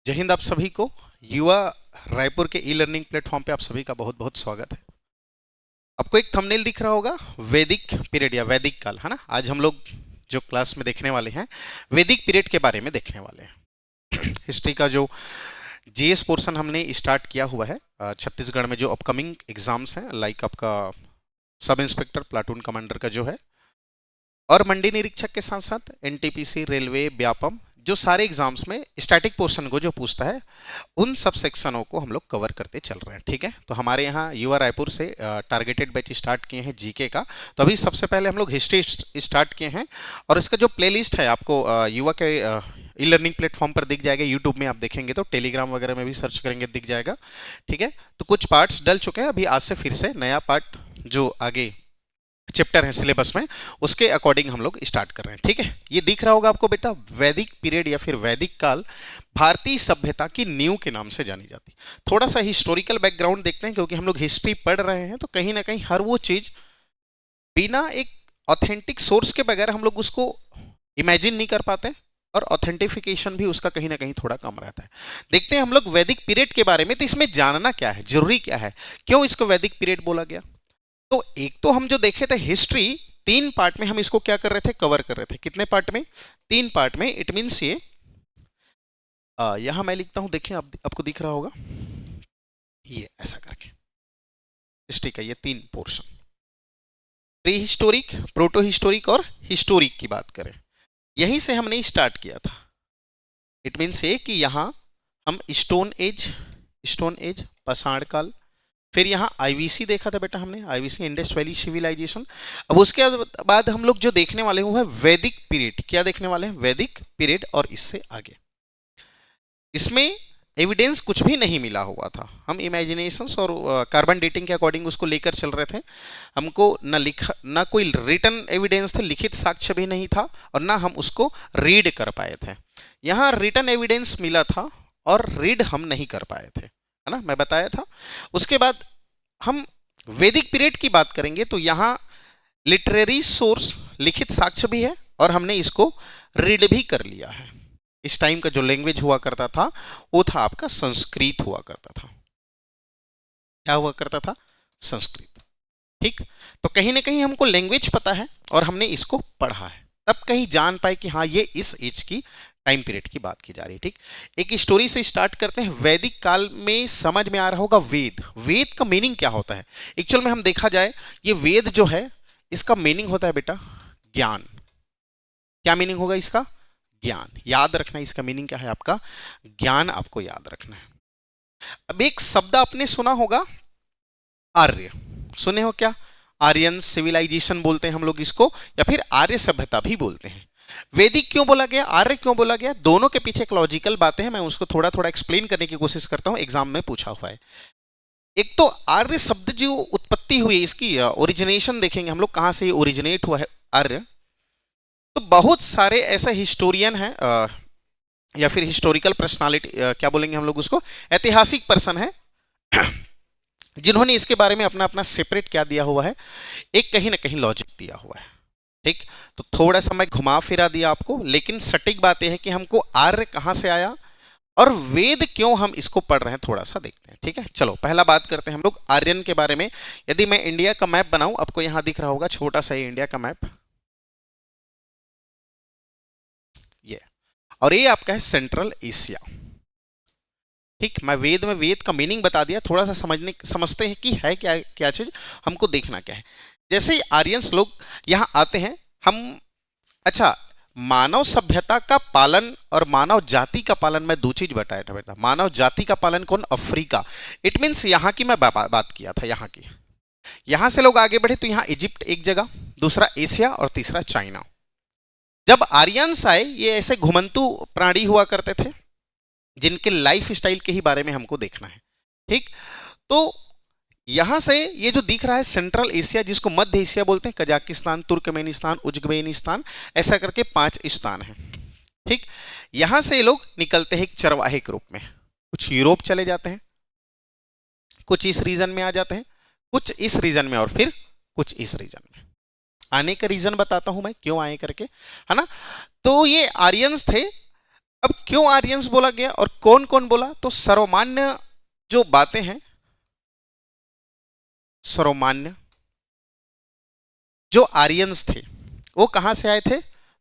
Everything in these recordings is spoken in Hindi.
जय हिंद। आप सभी को युवा रायपुर के ई लर्निंग प्लेटफॉर्म पे आप सभी का बहुत बहुत स्वागत है। आपको एक थंबनेल दिख रहा होगा, वैदिक पीरियड या वैदिक काल, है ना। आज हम लोग जो क्लास में देखने वाले हैं वैदिक पीरियड के बारे में देखने वाले हैं। हिस्ट्री का जो जीएस पोर्शन हमने स्टार्ट किया हुआ है छत्तीसगढ़ में जो अपकमिंग एग्जाम्स हैं, लाइक आपका सब इंस्पेक्टर, प्लाटून कमांडर का जो है, और मंडी निरीक्षक के साथ साथ एनटीपीसी, रेलवे, व्यापम, जो सारे एग्जाम्स में स्टैटिक पोर्शन को जो पूछता है उन सब सेक्शनों को हम लोग कवर करते चल रहे हैं। ठीक है, तो हमारे यहाँ युवा रायपुर से टारगेटेड बैच स्टार्ट किए हैं जीके का। तो अभी सबसे पहले हम लोग हिस्ट्री स्टार्ट किए हैं, और इसका जो प्लेलिस्ट है आपको युवा के ई लर्निंग प्लेटफॉर्म पर दिख जाएगा। यूट्यूब में आप देखेंगे तो टेलीग्राम वगैरह में भी सर्च करेंगे दिख जाएगा। ठीक है, तो कुछ पार्ट्स डल चुके हैं, अभी आज से फिर से नया पार्ट जो आगे चैप्टर है सिलेबस में उसके अकॉर्डिंग हम लोग स्टार्ट कर रहे हैं। ठीक है, ये दिख रहा होगा आपको बेटा, वैदिक पीरियड या फिर वैदिक काल भारतीय सभ्यता की नींव के नाम से जानी जाती। थोड़ा सा हिस्टोरिकल बैकग्राउंड देखते हैं, क्योंकि हम लोग हिस्ट्री पढ़ रहे हैं तो कहीं ना कहीं हर वो चीज बिना एक ऑथेंटिक सोर्स के बगैर हम लोग उसको इमेजिन नहीं कर पाते, और ऑथेंटिफिकेशन भी उसका कहीं ना कहीं थोड़ा कम रहता है। देखते हैं हम लोग वैदिक पीरियड के बारे में, तो इसमें जानना क्या है, जरूरी क्या है, क्यों इसको वैदिक पीरियड बोला गया। तो एक तो हम जो देखे थे हिस्ट्री, 3 पार्ट में हम इसको क्या कर रहे थे, कवर कर रहे थे। कितने पार्ट में? 3 पार्ट में। इट मींस ये यहां मैं लिखता हूं, देखिए आपको दिख रहा होगा, ये ऐसा करके हिस्ट्री का ये 3 portion, pre historic, proto historic और हिस्टोरिक की बात करें, यहीं से हमने स्टार्ट किया था। इट मींस ये कि यहां हम स्टोन एज, पाषाण काल, फिर यहाँ आईवीसी देखा था बेटा हमने, आईवीसी इंडस वैली सिविलाइजेशन। अब उसके बाद हम लोग जो देखने वाले हैं वो है वैदिक पीरियड। क्या देखने वाले हैं? वैदिक पीरियड। और इससे आगे इसमें एविडेंस कुछ भी नहीं मिला हुआ था, हम इमेजिनेशंस और कार्बन डेटिंग के अकॉर्डिंग उसको लेकर चल रहे थे। हमको न कोई रिटन एविडेंस थे, लिखित साक्ष्य भी नहीं था, और ना हम उसको रीड कर पाए थे। यहाँ रिटन एविडेंस मिला था और रीड हम नहीं कर पाए थे, है ना, मैं बताया था। उसके बाद हम वैदिक पीरियड की बात करेंगे तो यहां लिटरेरी सोर्स, लिखित साक्ष्य भी है, और हमने इसको रीड भी कर लिया है। इस टाइम का जो लैंग्वेज हुआ करता था वो था आपका संस्कृत हुआ करता था। क्या हुआ करता था? संस्कृत। ठीक, तो कहीं ना कहीं हमको लैंग्वेज पता है और हमने इसको पढ़ा है, तब कहीं जान पाए कि हाँ ये इस एज की टाइम पीरियड की बात की जा रही है। ठीक, एक स्टोरी से स्टार्ट करते हैं। वैदिक काल में समझ में आ रहा होगा वेद। वेद का मीनिंग क्या होता है? एक्चुअल में हम देखा जाए, ये वेद जो है इसका मीनिंग होता है बेटा ज्ञान। क्या मीनिंग होगा इसका? ज्ञान। याद रखना, इसका मीनिंग क्या है आपका? ज्ञान आपको याद रखना है। अब एक शब्द आपने सुना होगा, आर्य। सुने हो क्या? आर्यन सिविलाइजेशन बोलते हैं हम लोग इसको, या फिर आर्य सभ्यता भी बोलते हैं। वैदिक क्यों बोला गया, आर्य क्यों बोला गया? दोनों के पीछे एक लॉजिकल बातें हैं, मैं उसको थोड़ा थोड़ा एक्सप्लेन करने की कोशिश करता हूं, एग्जाम में पूछा हुआ है। एक तो आर्य शब्द जो उत्पत्ति हुई, इसकी ओरिजिनेशन देखेंगे हम लोग, कहां से ओरिजिनेट हुआ है आर्य। तो बहुत सारे ऐसे हिस्टोरियन हैं या फिर हिस्टोरिकल पर्सनालिटी, क्या बोलेंगे हम लोग उसको, ऐतिहासिक पर्सन है, जिन्होंने इसके बारे में अपना अपना सेपरेट क्या दिया हुआ है, एक कहीं ना कहीं लॉजिक दिया हुआ है। ठीक, तो थोड़ा सा मैं घुमा फिरा दिया आपको, लेकिन सटीक बात यह है कि हमको आर्य कहां से आया और वेद क्यों हम इसको पढ़ रहे हैं, थोड़ा सा देखते हैं। ठीक है, चलो पहला बात करते हैं हम लोग आर्यन के बारे में। यदि मैं इंडिया का मैप बनाऊं, आपको यहां दिख रहा होगा छोटा सा इंडिया का मैप, ये, और ये आपका है सेंट्रल एशिया। ठीक, मैं वेद में वेद का मीनिंग बता दिया, थोड़ा सा समझते हैं कि है क्या क्या चीज, हमको देखना क्या है। जैसे ही आर्यंस लोग यहां आते हैं, हम, अच्छा, मानव सभ्यता का पालन और मानव जाति का पालन में 2 चीज बताया था बेटा। मानव जाति का पालन कौन? अफ्रीका। इट मींस यहां की मैं बात किया था, यहां की। यहां से लोग आगे बढ़े तो यहां इजिप्ट एक जगह, दूसरा एशिया और तीसरा चाइना। जब आर्यंस आए, ये ऐसे घुमंतु प्राणी हुआ करते थे जिनके लाइफ स्टाइल के ही बारे में हमको देखना है। ठीक, तो यहां से ये जो दिख रहा है सेंट्रल एशिया, जिसको मध्य एशिया बोलते हैं, कजाकिस्तान, तुर्कमेनिस्तान, उज्बेकिस्तान, ऐसा करके 5 स्थान हैं। ठीक, यहां से ये लोग निकलते हैं एक चरवाहे के रूप में, कुछ यूरोप चले जाते हैं, कुछ इस रीजन में आ जाते हैं, कुछ इस रीजन में, और फिर कुछ इस रीजन में। आने का रीजन बताता हूं मैं क्यों आए करके, है ना। तो ये आर्यंस थे, अब क्यों आर्यंस बोला गया और कौन कौन बोला? तो सर्वमान्य जो बातें हैं, सर्वमान्य जो आर्यंस थे वो कहां से आए थे?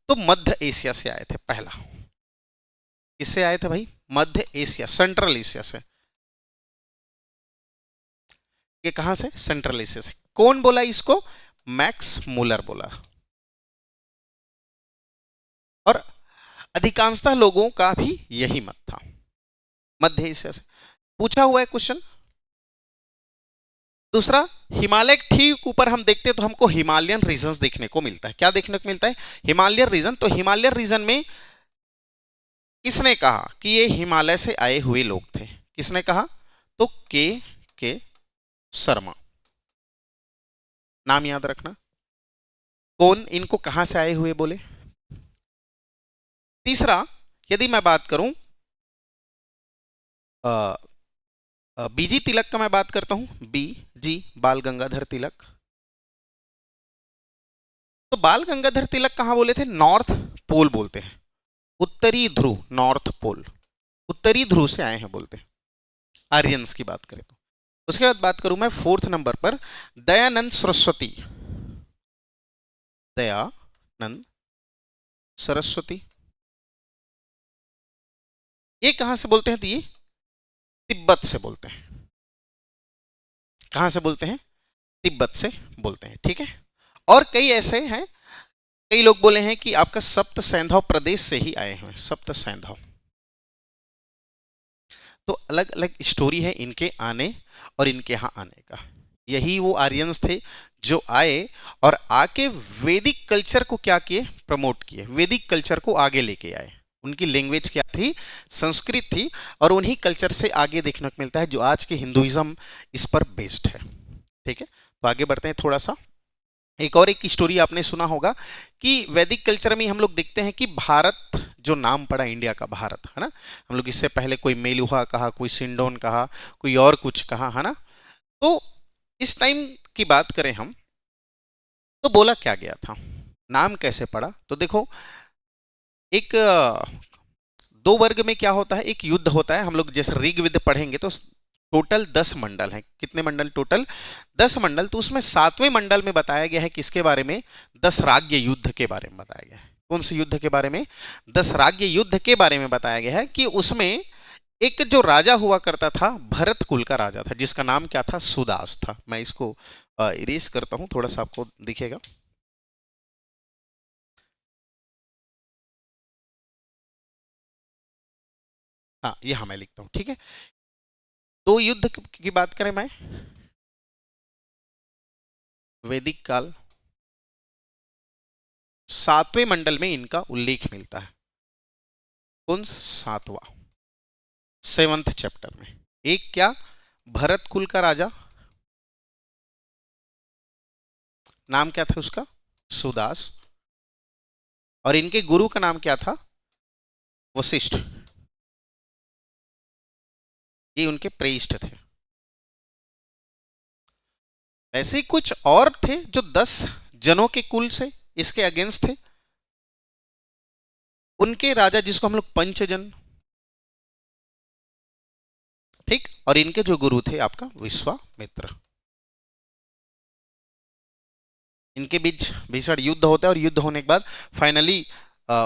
तो मध्य एशिया से आए थे। पहला किससे आए थे भाई? मध्य एशिया, सेंट्रल एशिया से। ये कहां से? सेंट्रल एशिया से। कौन बोला इसको? मैक्स मुलर बोला। और अधिकांशतः लोगों का भी यही मत था, मध्य एशिया से। पूछा हुआ है क्वेश्चन। दूसरा, हिमालय के ठीक ऊपर हम देखते हैं तो हमको हिमालयन रीजन्स देखने को मिलता है। क्या देखने को मिलता है? Himalayan region. तो हिमालयन रीजन में किसने कहा कि ये हिमालय से आए हुए लोग थे? किसने कहा? तो के शर्मा। नाम याद रखना। कौन इनको कहां से आए हुए बोले? तीसरा, यदि मैं बात करूं बीजी तिलक का, मैं बात करता हूं बीजी, बाल गंगाधर तिलक। तो बाल गंगाधर तिलक कहां बोले थे? नॉर्थ पोल बोलते हैं, उत्तरी ध्रुव, नॉर्थ पोल, उत्तरी ध्रुव से आए हैं बोलते हैं आर्यंस की बात करें तो। उसके बाद बात करूं मैं फोर्थ नंबर पर, दयानंद सरस्वती। दयानंद सरस्वती ये कहां से बोलते हैं? तो ये तिब्बत से बोलते हैं। कहां से बोलते हैं? तिब्बत से बोलते हैं। ठीक है। और कई ऐसे हैं, कई लोग बोले हैं कि आपका सप्त सैंधव प्रदेश से ही आए हैं, सप्त सैंधव। तो अलग अलग स्टोरी है इनके आने और इनके यहां आने का। यही वो आर्यंस थे जो आए और आके वैदिक कल्चर को क्या किए? प्रमोट किए, वैदिक कल्चर को आगे लेके आए। उनकी लैंग्वेज क्या थी? संस्कृत थी। और उन्हीं कल्चर से आगे देखने को मिलता है जो आज के हिंदुइज्म इस पर बेस्ड है। ठीक है। तो आगे बढ़ते हैं थोड़ा सा। एक और एक स्टोरी आपने सुना होगा कि वैदिक कल्चर में हम लोग देखते हैं कि भारत जो नाम पड़ा इंडिया का, भारत, है ना, हम लोग इससे पहले कोई मेलुहा कहा, कोई सिंडोन कहा, कोई और कुछ कहा, है ना। तो इस टाइम की बात करें हम तो बोला क्या गया था, नाम कैसे पड़ा? तो देखो, एक दो वर्ग में क्या होता है, एक युद्ध होता है। हम लोग जैसे ऋग्वेद पढ़ेंगे तो टोटल 10 मंडल हैं। कितने मंडल? टोटल 10 मंडल। तो उसमें 7वें मंडल में बताया गया है किसके बारे में? दशराज्य युद्ध के बारे में बताया गया है। कौन से युद्ध के बारे में? दशराज्य युद्ध के बारे में बताया गया है कि उसमें एक जो राजा हुआ करता था, भरत कुल का राजा था, जिसका नाम क्या था? सुदास था। मैं इसको इरेज करता हूं, थोड़ा सा आपको दिखेगा। हाँ, यहां मैं लिखता हूं। ठीक है। तो युद्ध की बात करें, मैं वैदिक काल 7वें मंडल में इनका उल्लेख मिलता है। कौन? 7वां, 7th चैप्टर में। एक क्या? भरत कुल का राजा, नाम क्या था उसका? सुदास। और इनके गुरु का नाम क्या था? वशिष्ठ। ये उनके प्रेष्ठ थे। ऐसे ही कुछ और थे जो 10 जनों के कुल से इसके अगेंस्ट थे। उनके राजा जिसको हम लोग पंचजन, ठीक। और इनके जो गुरु थे आपका विश्वामित्र। इनके बीच भीषण युद्ध होता है और युद्ध होने के बाद फाइनली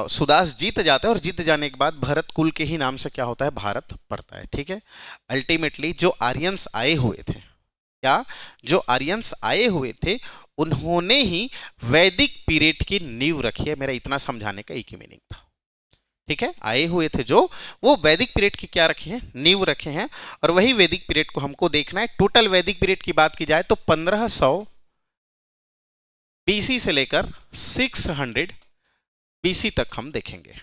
सुदास जीत जाता है और जीत जाने के बाद भरत कुल के ही नाम से क्या होता है? भारत पड़ता है। ठीक है। अल्टीमेटली जो आर्यंस आए हुए थे, क्या? जो आर्यंस आए हुए थे उन्होंने ही वैदिक पीरियड की नींव रखी है। मेरा इतना समझाने का एक ही मीनिंग था। ठीक है। आए हुए थे जो, वो वैदिक पीरियड की क्या रखे हैं? नींव रखे हैं। और वही वैदिक पीरियड को हमको देखना है। टोटल वैदिक पीरियड की बात की जाए तो 1500 बीसी से लेकर 600 बीसी तक हम देखेंगे।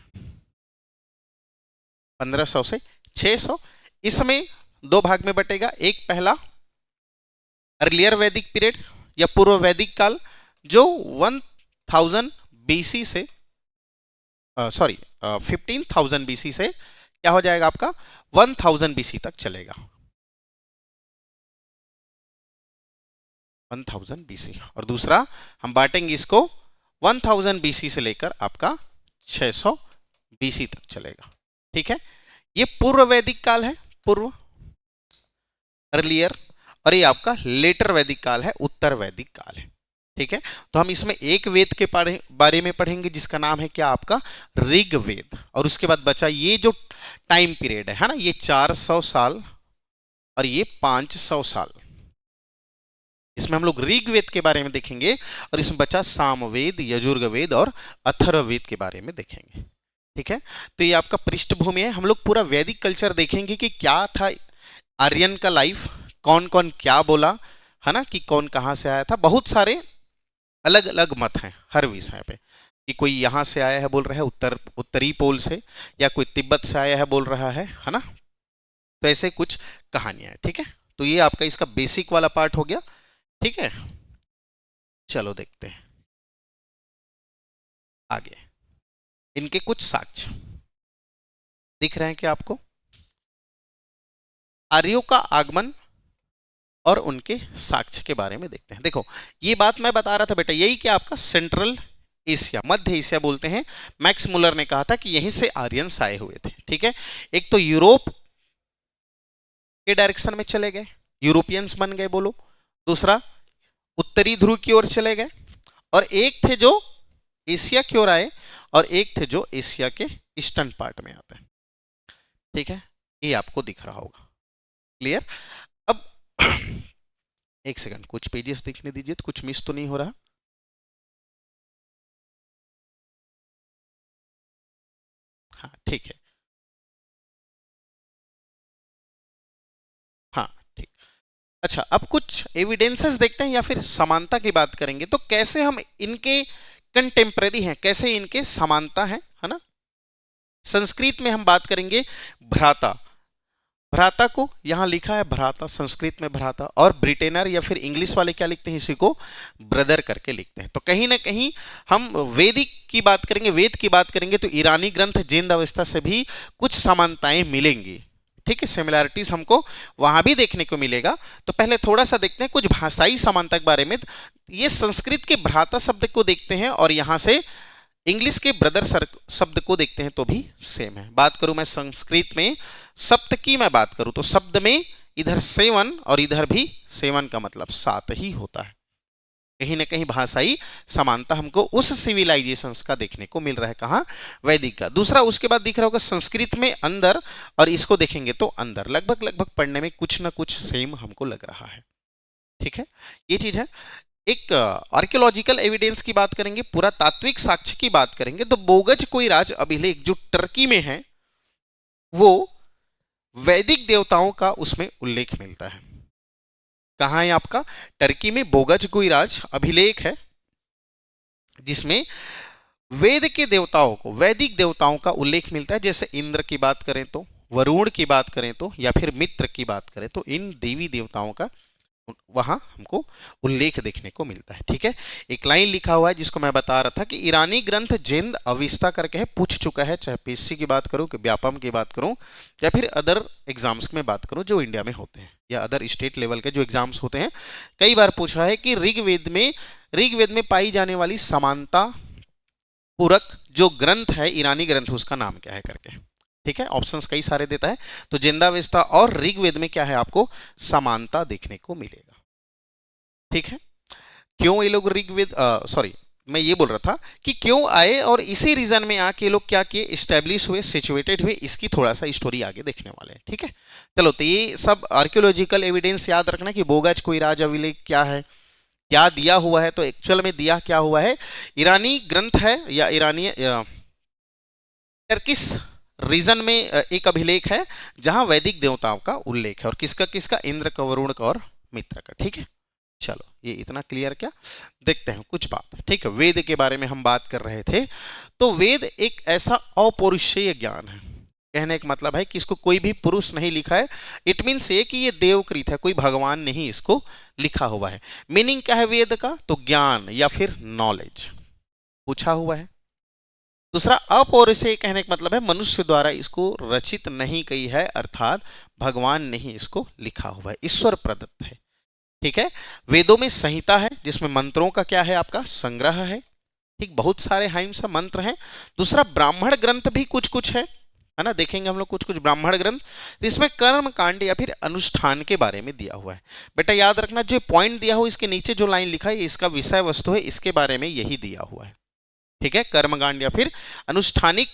1500 से 600। इसमें दो भाग में बटेगा। एक पहला अर्लियर वैदिक पीरियड या पूर्व वैदिक काल, जो 1000 बीसी से, सॉरी 15,000 बीसी से क्या हो जाएगा आपका? 1000 बीसी तक चलेगा। 1000 बीसी। और दूसरा हम बांटेंगे इसको 1000 बीसी से लेकर आपका 600 बीसी तक चलेगा। ठीक है, ये पूर्व वैदिक काल है, पूर्व अर्लियर, और ये आपका लेटर वैदिक काल है, उत्तर वैदिक काल है। ठीक है, तो हम इसमें एक वेद के बारे में पढ़ेंगे जिसका नाम है क्या आपका ऋग्वेद, और उसके बाद बचा ये जो टाइम पीरियड है ना, ये 400 साल और ये 500 साल, इसमें हम लोग ऋग्वेद के बारे में देखेंगे, और इसमें बचा सामवेद, यजुर्वेद और अथर्ववेद के बारे में देखेंगे। ठीक है, तो ये आपका पृष्ठभूमि है, हम लोग पूरा वैदिक कल्चर देखेंगे कि क्या था आर्यन का लाइफ, कौन कौन क्या बोला है ना, कि कौन कहां से आया था। बहुत सारे अलग अलग मत हैं हर विषय पे, कि कोई यहां से आया है बोल रहा है उत्तरी पोल से, या कोई तिब्बत से आया है बोल रहा है ना, तो ऐसे कुछ कहानियां हैं। ठीक है, तो ये आपका इसका बेसिक वाला पार्ट हो गया। ठीक है, चलो देखते हैं आगे। इनके कुछ साक्ष्य दिख रहे हैं क्या आपको? आर्यों का आगमन और उनके साक्ष्य के बारे में देखते हैं। देखो, ये बात मैं बता रहा था बेटा, यही क्या आपका सेंट्रल एशिया, मध्य एशिया बोलते हैं। मैक्स मुलर ने कहा था कि यहीं से आर्यंस आए हुए थे। ठीक है, एक तो यूरोप के डायरेक्शन में चले गए, यूरोपियंस बन गए बोलो। दूसरा, उत्तरी ध्रुव की ओर चले गए, और एक थे जो एशिया की ओर आए, और एक थे जो एशिया के ईस्टर्न पार्ट में आते हैं। ठीक है, ये आपको दिख रहा होगा, क्लियर? अब एक सेकंड, कुछ पेजेस देखने दीजिए, तो कुछ मिस तो नहीं हो रहा। हाँ ठीक है, हाँ ठीक। अच्छा, अब कुछ एविडेंसेस देखते हैं या फिर समानता की बात करेंगे, तो कैसे हम इनके कंटेम्पररी हैं, कैसे इनके समानता है ना। संस्कृत में हम बात करेंगे भ्राता, भ्राता को यहां लिखा है भ्राता, संस्कृत में भ्राता, और ब्रिटेनर या फिर इंग्लिश वाले क्या लिखते हैं, इसी को ब्रदर करके लिखते हैं। तो कहीं ना कहीं हम वैदिक की बात करेंगे, वेद की बात करेंगे, तो ईरानी ग्रंथ जिंद अवस्था से भी कुछ समानताएं मिलेंगी। ठीक है, सिमिलैरिटीज हमको वहां भी देखने को मिलेगा। तो पहले थोड़ा सा देखते हैं कुछ भाषाई समानता के बारे में। ये संस्कृत के भ्राता शब्द को देखते हैं, और यहां से इंग्लिश के ब्रदर शब्द को देखते हैं, तो भी सेम है। बात करूं मैं संस्कृत में सप्त की मैं बात करूं, तो शब्द में इधर 7 और इधर भी 7 का मतलब 7 ही होता है। कहीं ना कहीं भाषाई समानता हमको उस सिविलाइजेशंस का देखने को मिल रहा है, कहां, वैदिक का। दूसरा, उसके बाद दिख रहा होगा संस्कृत में अंदर, और इसको देखेंगे तो अंदर, लगभग लगभग पढ़ने में कुछ ना कुछ सेम हमको लग रहा है। ठीक है, ये चीज है। एक आर्कियोलॉजिकल एविडेंस की बात करेंगे, पुरातात्विक साक्ष्य की बात करेंगे, तो बोगज कोइराज अभिलेख जो टर्की में है, वो वैदिक देवताओं का उसमें उल्लेख मिलता है। कहां है आपका? टर्की में बोगज कोइराज अभिलेख है, जिसमें वेद के देवताओं को, वैदिक देवताओं का उल्लेख मिलता है। जैसे इंद्र की बात करें तो, वरुण की बात करें तो, या फिर मित्र की बात करें तो, इन देवी देवताओं का वहां हमको उल्लेख देखने को मिलता है। ठीक है, एक लाइन लिखा हुआ है जिसको मैं बता रहा था कि ईरानी ग्रंथ जिंद अविस्ता करके है, पूछ चुका है, चाहे पीएससी की बात करूं कि व्यापम की बात करूं या फिर अदर एग्जाम्स में बात करूं जो इंडिया में होते हैं, या अदर स्टेट लेवल के जो एग्जाम्स होते हैं। कई बार पूछा है कि ऋग्वेद में पाई जाने वाली समानता पूरक जो ग्रंथ है, ईरानी ग्रंथ, उसका नाम क्या है करके। ठीक है, ऑप्शंस कई सारे देता है, तो जिंदावेस्ता और ऋग्वेद में क्या है, आपको समानता देखने को मिलेगा। ठीक है, क्यों ये लोग ऋग्वेद, सॉरी मैं ये बोल रहा था कि क्यों आए और इसी रीजन में आके लोग क्या किए, इस्टेब्लिश हुए, सिचुएटेड हुए, इसकी थोड़ा सा स्टोरी आगे देखने वाले हैं। ठीक है, चलो, तो ये सब आर्कियोलॉजिकल एविडेंस याद रखना कि बोगज कोइराज अभिलेख क्या है, क्या दिया हुआ है। तो एक्चुअल में दिया क्या हुआ है, ईरानी ग्रंथ है, या ईरानी टर्किश रीजन में एक अभिलेख है जहां वैदिक देवताओं का उल्लेख है, और किसका किसका, इंद्र का, वरुण का और मित्र का। ठीक है, चलो ये इतना क्लियर क्या, देखते हैं कुछ बात। ठीक है, वेद के बारे में हम बात कर रहे थे। तो वेद एक ऐसा अपौरुषेय ज्ञान है, कहने का मतलब है कि इसको कोई भी पुरुष नहीं लिखा है। इट मीन्स ये कि ये देवकृत है, कोई भगवान नहीं इसको लिखा हुआ है। मीनिंग क्या है वेद का, तो ज्ञान या फिर नॉलेज पूछा हुआ है। दूसरा, अपौरुषेय कहने का मतलब है मनुष्य द्वारा इसको रचित नहीं की है, अर्थात भगवान ने ही इसको लिखा हुआ है, ईश्वर प्रदत्त है। ठीक है, वेदों में संहिता है जिसमें मंत्रों का क्या है, आपका संग्रह है। ठीक, बहुत सारे हाइम्स मंत्र हैं। दूसरा, ब्राह्मण ग्रंथ भी कुछ कुछ है, है ना, देखेंगे हम लोग कुछ कुछ ब्राह्मण ग्रंथ, तो इसमें कर्म कांड या फिर अनुष्ठान के बारे में दिया हुआ है। बेटा याद रखना, जो पॉइंट दिया हो इसके नीचे जो लाइन लिखा है इसका विषय वस्तु है, इसके बारे में यही दिया हुआ है। ठीक है, कर्मकांड या फिर अनुष्ठानिक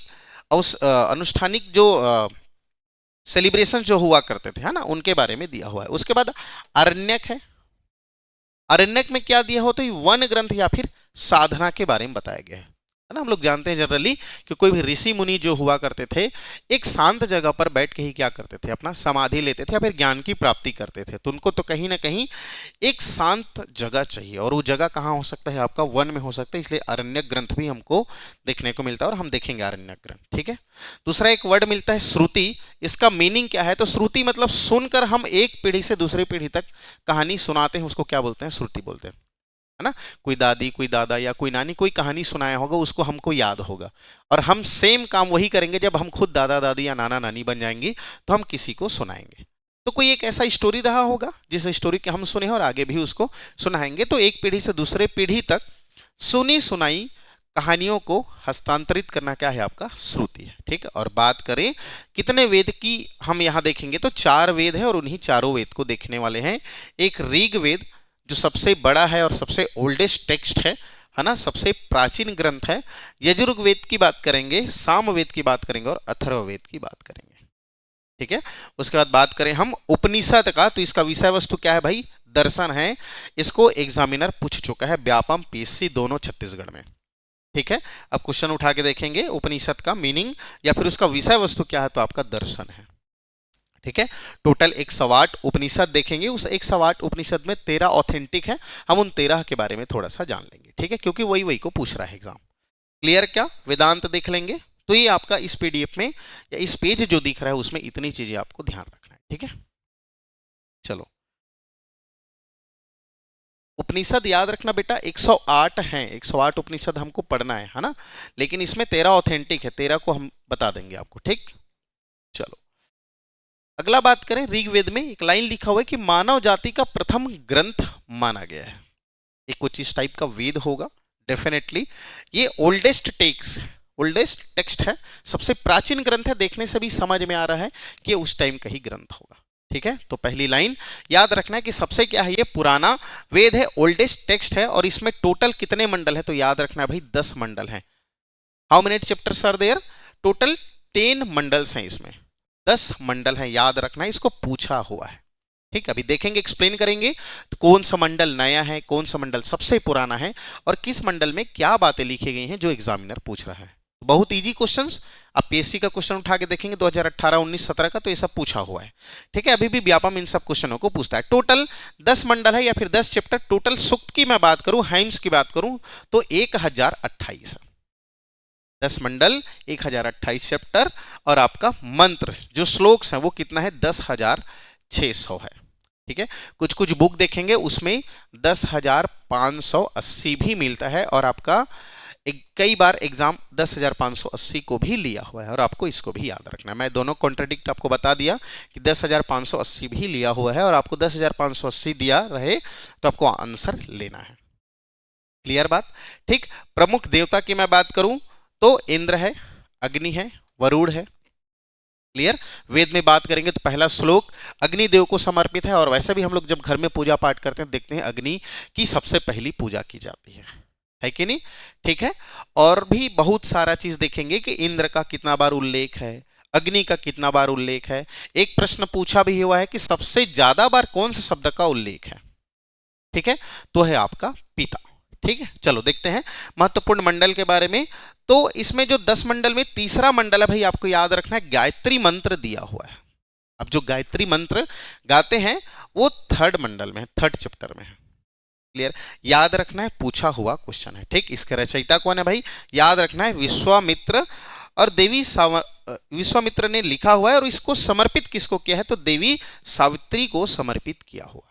अनुष्ठानिक जो सेलिब्रेशन जो हुआ करते थे, है ना, उनके बारे में दिया हुआ है। उसके बाद आरण्यक है। आरण्यक में क्या दिया हो, तो वन ग्रंथ या फिर साधना के बारे में बताया गया है ना। हम लोग जानते हैं जनरली कि कोई भी ऋषि मुनि जो हुआ करते थे एक शांत जगह पर बैठ के ही क्या करते थे, अपना समाधि लेते थे या फिर ज्ञान की प्राप्ति करते थे। तो उनको तो कहीं ना कहीं एक शांत जगह चाहिए, और वो जगह कहाँ हो सकता है, आपका वन में हो सकता है। इसलिए आरण्यक ग्रंथ भी हमको देखने को मिलता है और हम देखेंगे आरण्यक ग्रंथ। ठीक है, दूसरा एक वर्ड मिलता है श्रुति। इसका मीनिंग क्या है, तो श्रुति मतलब सुनकर हम एक पीढ़ी से दूसरी पीढ़ी तक कहानी सुनाते हैं, उसको क्या बोलते हैं, श्रुति बोलते हैं, है ना। कोई दादी, कोई दादा या कोई नानी कोई कहानी सुनाया होगा, उसको हमको याद होगा, और हम सेम काम वही करेंगे जब हम खुद दादा दादी या नाना नानी बन जाएंगे, तो हम किसी को सुनाएंगे। तो कोई एक ऐसा स्टोरी रहा होगा जिस स्टोरी के हम सुने और आगे भी उसको सुनाएंगे, तो एक पीढ़ी से दूसरे पीढ़ी तक सुनी सुनाई कहानियों को हस्तांतरित करना क्या है, आपका श्रुति है। ठीक है, और बात करें कितने वेद की, हम यहां देखेंगे तो 4 वेद है, और उन्हीं चारों वेद को देखने वाले हैं। एक ऋग वेद जो सबसे बड़ा है और सबसे ओल्डेस्ट टेक्स्ट है ना, सबसे प्राचीन ग्रंथ है। यजुर्वेद वेद की बात करेंगे, साम वेद की बात करेंगे और अथर्ववेद की बात करेंगे। ठीक है, उसके बाद बात करें हम उपनिषद का, तो इसका विषय वस्तु क्या है भाई, दर्शन है। इसको एग्जामिनर पूछ चुका है, व्यापम पीएससी दोनों छत्तीसगढ़ में। ठीक है, अब क्वेश्चन उठा के देखेंगे उपनिषद का मीनिंग या फिर उसका विषय वस्तु क्या है, तो आपका दर्शन है। ठीक है, टोटल 108 उपनिषद देखेंगे। उस 108 उपनिषद में 13 ऑथेंटिक है, हम उन 13 के बारे में थोड़ा सा जान लेंगे। ठीक है, क्योंकि वही वही को पूछ रहा है एग्जाम। क्लियर, क्या वेदांत देख लेंगे। तो ये आपका इस पीडीएफ में या इस पेज जो दिख रहा है उसमें इतनी चीजें आपको ध्यान रखना है। ठीक है, चलो उपनिषद याद रखना बेटा 108 हैं, 108 उपनिषद हमको पढ़ना है ना, लेकिन इसमें 13 ऑथेंटिक है, 13 को हम बता देंगे आपको। ठीक, चलो अगला बात करें। ऋग्वेद में एक लाइन लिखा हुआ है कि मानव जाति का प्रथम ग्रंथ माना गया है। ये कुछ इस टाइप का वेद होगा डेफिनेटली। ये ओल्डेस्ट टेक्स्ट है, सबसे प्राचीन ग्रंथ है। देखने से भी समझ में आ रहा है कि उस टाइम का ही ग्रंथ होगा। ठीक है, तो पहली लाइन याद रखना है कि सबसे क्या है, ये पुराना वेद है, ओल्डेस्ट टेक्स्ट है, और इसमें टोटल कितने मंडल है, तो याद रखना है भाई 10 मंडल है। How many chapters are there, total 10 मंडल्स हैं इसमें, 10 मंडल है, याद रखना है, इसको पूछा हुआ है। ठीक, अभी देखेंगे, एक्सप्लेन करेंगे तो कौन सा मंडल नया है, कौन सा मंडल सबसे पुराना है, और किस मंडल में क्या बातें लिखी गई हैं जो एग्जामिनर पूछ रहा है। बहुत इजी क्वेश्चंस, आप पीएससी का क्वेश्चन उठा के देखेंगे 2018, 19, 17 का, तो ये सब पूछा हुआ है। ठीक है, अभी भी व्यापम इन सब क्वेश्चनों को पूछता है। टोटल 10 मंडल है या फिर 10 चैप्टर। टोटल सूक्त की मैं बात करूं, हाइम्स की बात करूं, तो 1028 है। 10 मंडल, 1028 चैप्टर, और आपका मंत्र जो श्लोक्स हैं वो कितना है, 10,600 है। ठीक है, कुछ कुछ बुक देखेंगे उसमें 10,580 भी मिलता है, और आपका कई बार एग्जाम 10,580 को भी लिया हुआ है, और आपको इसको भी याद रखना है। मैं दोनों कॉन्ट्राडिक्ट आपको बता दिया कि 10,580 भी लिया हुआ है, और आपको 10,580 दिया रहे तो आपको आंसर लेना है। क्लियर बात। ठीक, प्रमुख देवता की मैं बात करूं तो इंद्र है, अग्नि है, वरुण है। क्लियर, वेद में बात करेंगे तो पहला श्लोक अग्निदेव को समर्पित है, और वैसे भी हम लोग जब घर में पूजा पाठ करते हैं देखते हैं अग्नि की सबसे पहली पूजा की जाती है कि नहीं। ठीक है, और भी बहुत सारा चीज देखेंगे कि इंद्र का कितना बार उल्लेख है, अग्नि का कितना बार उल्लेख है। एक प्रश्न पूछा भी हुआ है कि सबसे ज्यादा बार कौन से शब्द का उल्लेख है। ठीक है, तो है आपका पिता। ठीक है, चलो देखते हैं महत्वपूर्ण मंडल के बारे में। तो इसमें जो 10 मंडल में तीसरा मंडल है भाई, आपको याद रखना है गायत्री मंत्र दिया हुआ है। अब जो गायत्री मंत्र गाते हैं वो 3rd मंडल में है, 3rd चैप्टर में है। क्लियर, याद रखना है, पूछा हुआ क्वेश्चन है। ठीक, इसके रचयिता कौन है भाई, याद रखना है विश्वामित्र, और देवी विश्वामित्र ने लिखा हुआ है, और इसको समर्पित किसको किया है, तो देवी सावित्री को समर्पित किया हुआ है।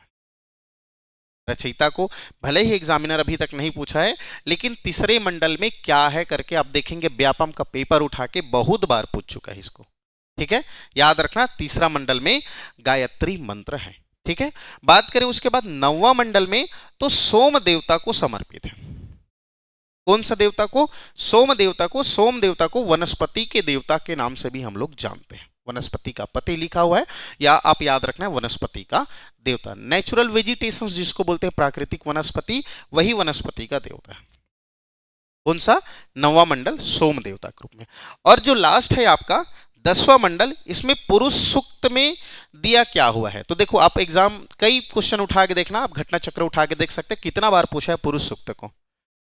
रचयिता को भले ही एग्जामिनर अभी तक नहीं पूछा है, लेकिन तीसरे मंडल में क्या है करके आप देखेंगे, व्यापम का पेपर उठा के बहुत बार पूछ चुका है इसको। ठीक है, याद रखना तीसरा मंडल में गायत्री मंत्र है। ठीक है, बात करें उसके बाद 9वां मंडल में, तो सोम देवता को समर्पित है। कौन सा देवता को? सोम देवता को। सोम देवता को वनस्पति के देवता के नाम से भी हम लोग जानते हैं। वनस्पति का पति लिखा हुआ है, या आप याद रखना है वनस्पति का देवता। नेचुरल वेजिटेशन जिसको बोलते हैं, प्राकृतिक वनस्पति, वही वनस्पति का देवता है। कौन सा? नौवां मंडल सोम देवता के रूप में। और जो लास्ट है आपका 10वां मंडल, इसमें पुरुष सूक्त में दिया क्या हुआ है? तो देखो आप एग्जाम कई क्वेश्चन उठा के देखना, आप घटना चक्र उठा के देख सकते हैं कितना बार पूछा है पुरुष सूक्त को।